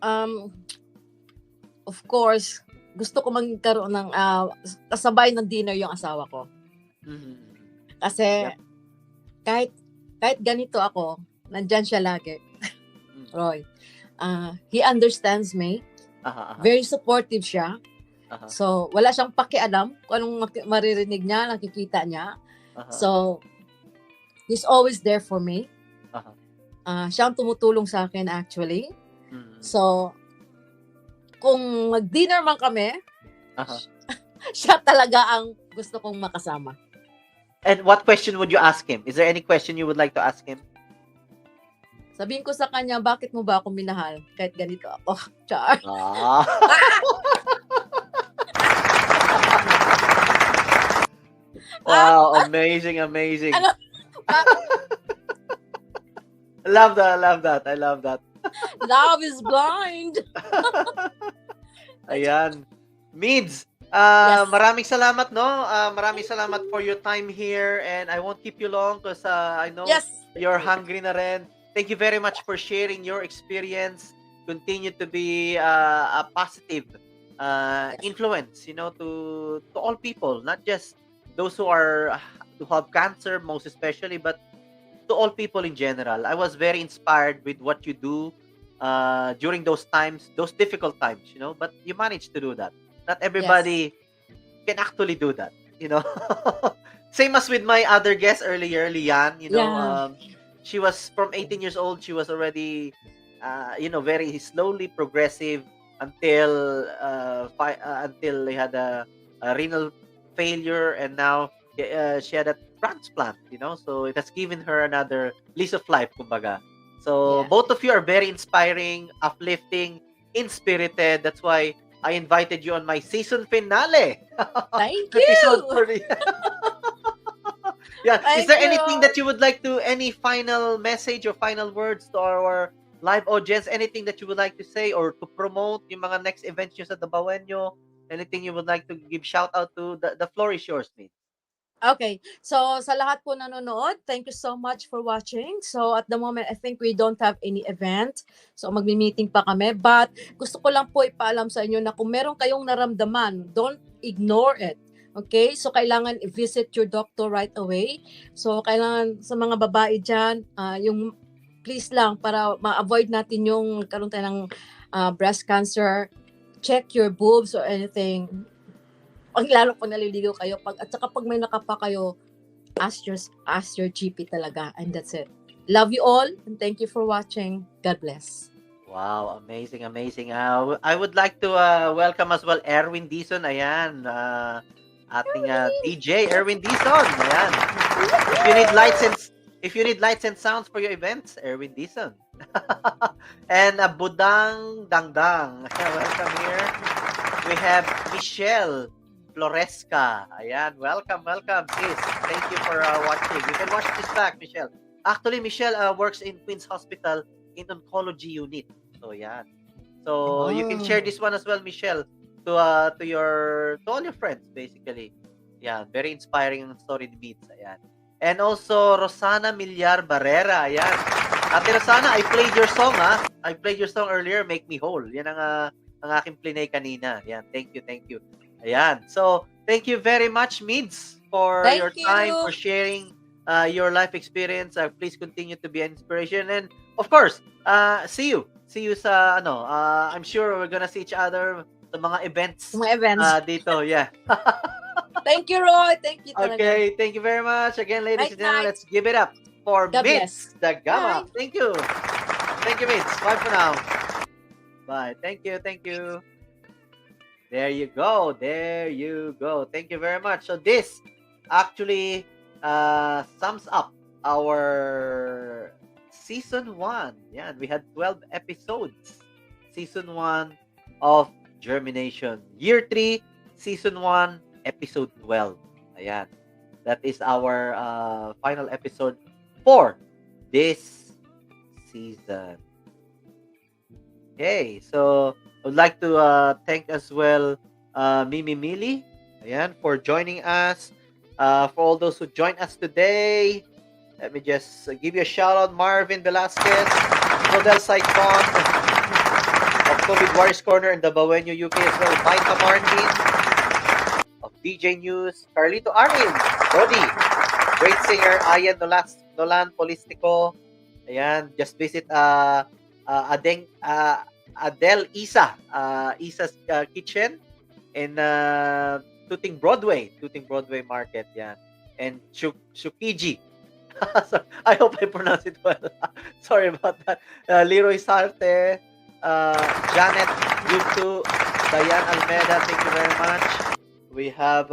of course, gusto ko magkaroon ng kasabay ng dinner yung asawa ko. Mm-hmm. Kasi kahit ganito ako, nandyan siya lagi. Roy. He understands me. Very supportive siya. So, wala siyang pakialam kung anong maririnig niya, nakikita niya. So, he's always there for me. Siya ang tumutulong sa akin actually. So, kung mag-dinner man kami, siya talaga ang gusto kong makasama. And what question would you ask him? Is there any question you would like to ask him? Sabihin ko sa kanya, bakit mo ba ako minahal? Kahit ganito ako. Char. Wow, amazing. Ano? I love that. Love is blind. Ayan. Midz, Yes. maraming salamat, no? Maraming salamat for your time here, and I won't keep you long because I know Yes. you're hungry na rin. Thank you very much for sharing your experience. Continue to be a positive influence, to all people, not just those who have cancer, most especially, but to all people in general. I was very inspired with what you do during those times, those difficult times, but you managed to do that. Not everybody can actually do that, Same as with my other guest earlier, Leann, Yeah. she was from 18 years old. She was already, very slowly progressive until until they had a renal failure, and now she had a transplant, so it has given her another lease of life, kumbaga. So Yeah. both of you are very inspiring, uplifting, inspirited. That's why I invited you on my season finale. Thank Episode you. 30. Yeah. Is Thank there you. anything that you would like to, any final message or final words to our live audience? Anything that you would like to say or to promote yung mga next events nyo sa Dabawenyo? Anything you would like to give shout out to? The floor is yours, Midz. Okay. So, sa lahat po nanonood, thank you so much for watching. So, at the moment, I think we don't have any event. So, magmi-meeting pa kami. But, gusto ko lang po ipaalam sa inyo na kung meron kayong naramdaman, don't ignore it. Okay? So, kailangan i-visit your doctor right away. So, kailangan sa mga babae dyan, yung please lang, para ma-avoid natin yung karoon tayo ng breast cancer, check your boobs or anything. Pag lalo pag naliligo kayo, at saka pag may nakapa kayo, ask your GP talaga, and that's it. Love you all, and thank you for watching. God bless. Wow, amazing. I would like to welcome as well Erwin Dizon. Ayan, ating DJ Erwin Dizon. Ayan. If you need lights and sounds for your events, Erwin Dizon. And Budang Dangdang. Welcome here. We have Michelle Floresca. Ayan, welcome, sis. Thank you for watching. You can watch this back, Michelle. Actually, Michelle works in Queen's Hospital in oncology unit. So, yeah. So, you can share this one as well, Michelle, to all your friends, basically. Yeah, very inspiring story ni Midz. Ayan. And also, Rosana Millar Barrera. Ayan. Ate Rosana, I played your song, ha? I played your song earlier, Make Me Whole. Yan ang aking plinay kanina. Ayan, thank you. Ayan. So, thank you very much, Midz, for your time, for sharing your life experience. Please continue to be an inspiration. And, of course, see you sa, I'm sure we're gonna see each other sa mga events. Dito, yeah. Thank you, Roy. Thank you talaga. Okay, thank you very much. Again, ladies and gentlemen, let's give it up for Midz Dagamac. Thank you. Thank you, Midz. Bye for now. Bye. Thank you. There you go. Thank you very much. So this actually sums up our season 1. Yeah, we had 12 episodes. Season 1 of JhermiNATION. Year 3, season 1, episode 12. Ayan. That is our final episode for this season. Okay, so I would like to thank as well Mimi Mili, ayan, for joining us. For all those who joined us today, let me just give you a shout out. Marvin Velasquez, Rodel Saicon of COVID Warriors Corner in Dabawenyo, UK as well. Maita Martin of DJ News, Carlito Arin, Dodi, great singer, Ayan Nolan Polistico. Ayan, just visit Adele Isa, Isa's Kitchen in Tuting Broadway Market, yan. And Shukiji. So, I hope I pronounce it well. Sorry about that. Leroy Sarte, Janet Yutu, Diane Almeida, thank you very much. We have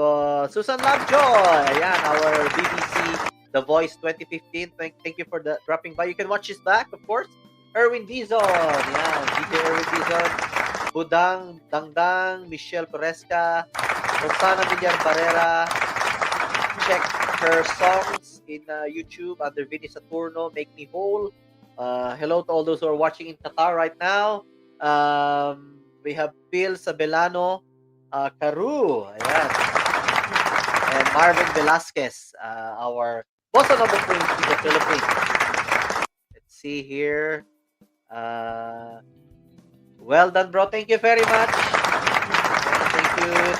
Susan Lovejoy, ayan, our BBC The Voice 2015. Thank you for dropping by. You can watch this back, of course. Erwin Dizon, yan, DJ Erwin Dizon, Budang, Dangdang, Michelle Peresca, Rosana Villar Barrera. Check her songs in YouTube under Vinny Saturno, Make Me Whole. Hello to all those who are watching in Qatar right now. We have Phil Sabelano, Karu, ayan. And Marvin Velasquez, our bossa nova prince in the Philippines. Let's see here. Well done, bro. Thank you very much.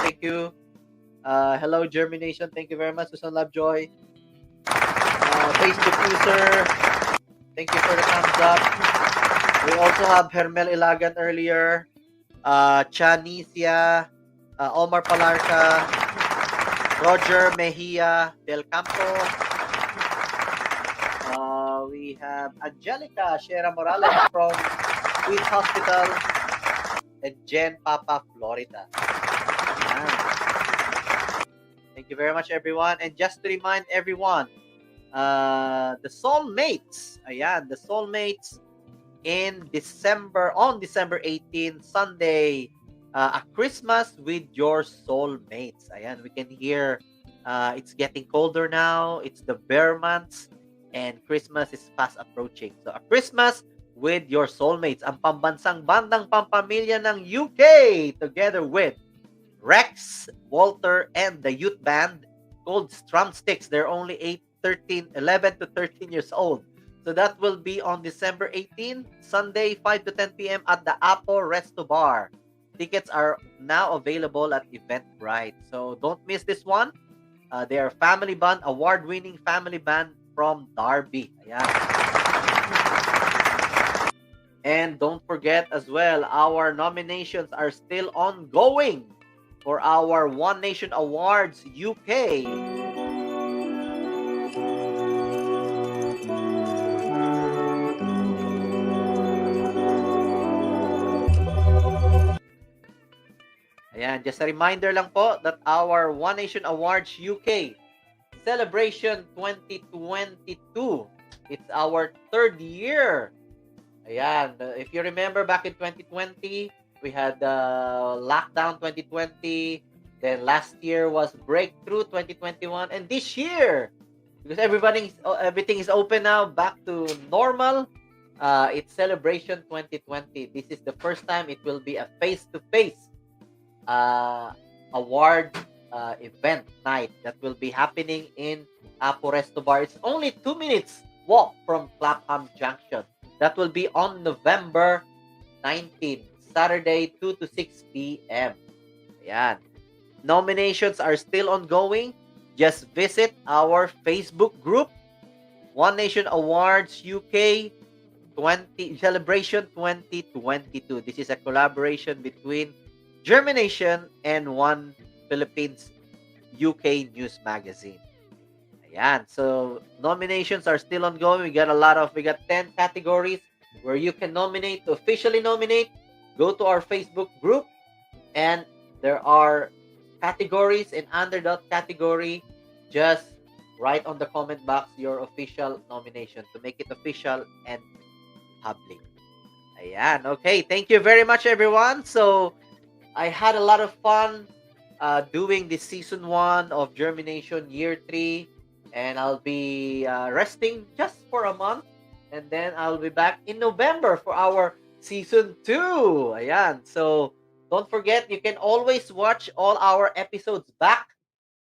Thank you. Hello, JhermiNATION. Thank you very much, Susan Lovejoy. Facebook user, thank you for the thumbs up. We also have Hermel Ilagan earlier. Chanicia, Omar Palarca, Roger Mejia Del Campo. We have Angelica Shera Morales from Queens Hospital and Jen Papa Florida. Thank you very much, everyone. And just to remind everyone, the Soulmates, ayan, the Soulmates on December 18, Sunday, a Christmas with your soulmates. Ayan, we can hear it's getting colder now. It's the bear months and Christmas is fast approaching. So a Christmas with your soulmates, ang pambansang bandang pampamilya ng UK, together with Rex, Walter, and the youth band called Strumsticks. They're only 11 to 13 years old. So that will be on December 18, Sunday, 5 to 10 p.m. at the Apo Resto Bar. Tickets are now available at Eventbrite. So don't miss this one. They are family band, award-winning family band from Derby. Ayan. And don't forget as well, our nominations are still ongoing for our One Nation Awards UK. Ayan, just a reminder lang po that our One Nation Awards UK Celebration 2022, it's our third year. Ayan, if you remember back in 2020, we had lockdown 2020, then last year was breakthrough 2021, and this year, because everything is open now, back to normal, it's Celebration 2020. This is the first time it will be a face-to-face award event night that will be happening in Apo Resto Bar. It's only 2 minutes walk from Clapham Junction. That will be on November 19, Saturday, 2 to 6 p.m. Ayan. Nominations are still ongoing. Just visit our Facebook group, One Nation Awards UK Celebration 2022. This is a collaboration between JhermiNATION and One Philippines UK News Magazine. Ayan. So nominations are still ongoing. We got 10 categories where you can nominate, to officially nominate. Go to our Facebook group and there are categories, and under that category, just write on the comment box your official nomination to make it official and public. Ayan. Okay. Thank you very much, everyone. So I had a lot of fun doing this season 1 of JhermiNATION year 3, and I'll be resting just for a month, and then I'll be back in November for our season 2. Ayan. So don't forget, you can always watch all our episodes back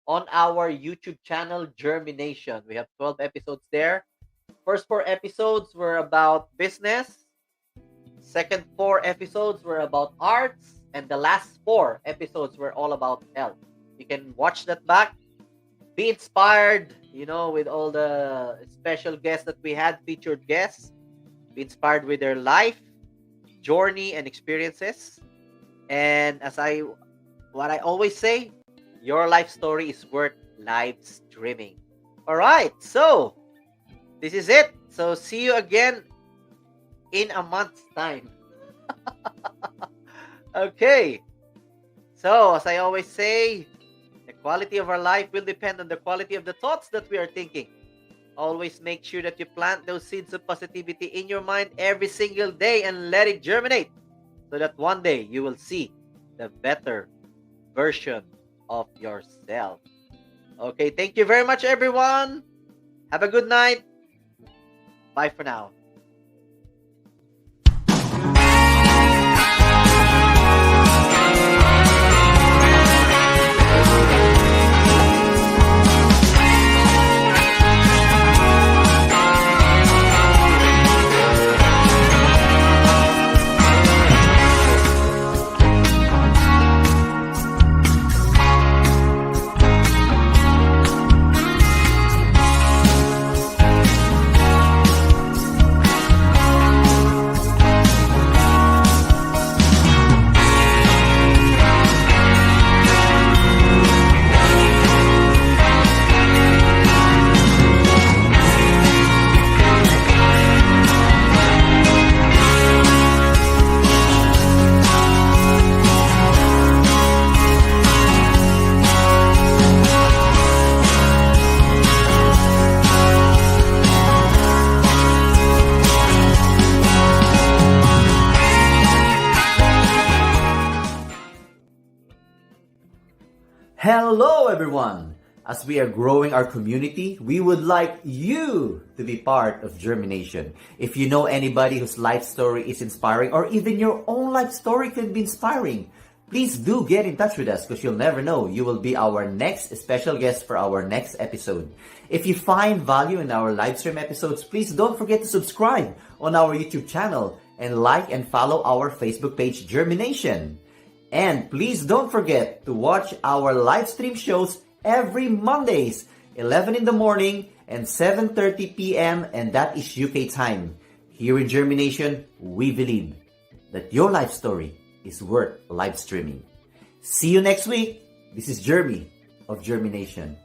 on our YouTube channel, JhermiNATION. We have 12 episodes there. First 4 episodes were about business. Second 4 episodes were about arts. And the last 4 episodes were all about health. You can watch that back. Be inspired, with all the special guests that we had, featured guests. Be inspired with their life. journey and experiences. And what I always say, your life story is worth live streaming. All right, so this is it. So see you again in a month's time. Okay. So, as I always say, the quality of our life will depend on the quality of the thoughts that we are thinking. Always make sure that you plant those seeds of positivity in your mind every single day and let it germinate so that one day you will see the better version of yourself. Okay, thank you very much, everyone. Have a good night. Bye for now. Hello everyone! As we are growing our community, we would like you to be part of JhermiNATION. If you know anybody whose life story is inspiring, or even your own life story can be inspiring, please do get in touch with us because you'll never know, you will be our next special guest for our next episode. If you find value in our live stream episodes, please don't forget to subscribe on our YouTube channel and like and follow our Facebook page, JhermiNATION. And please don't forget to watch our live stream shows every Mondays, 11 in the morning and 7:30 p.m. and that is UK time. Here in JhermiNATION, we believe that your life story is worth live streaming. See you next week. This is Jeremy of JhermiNATION.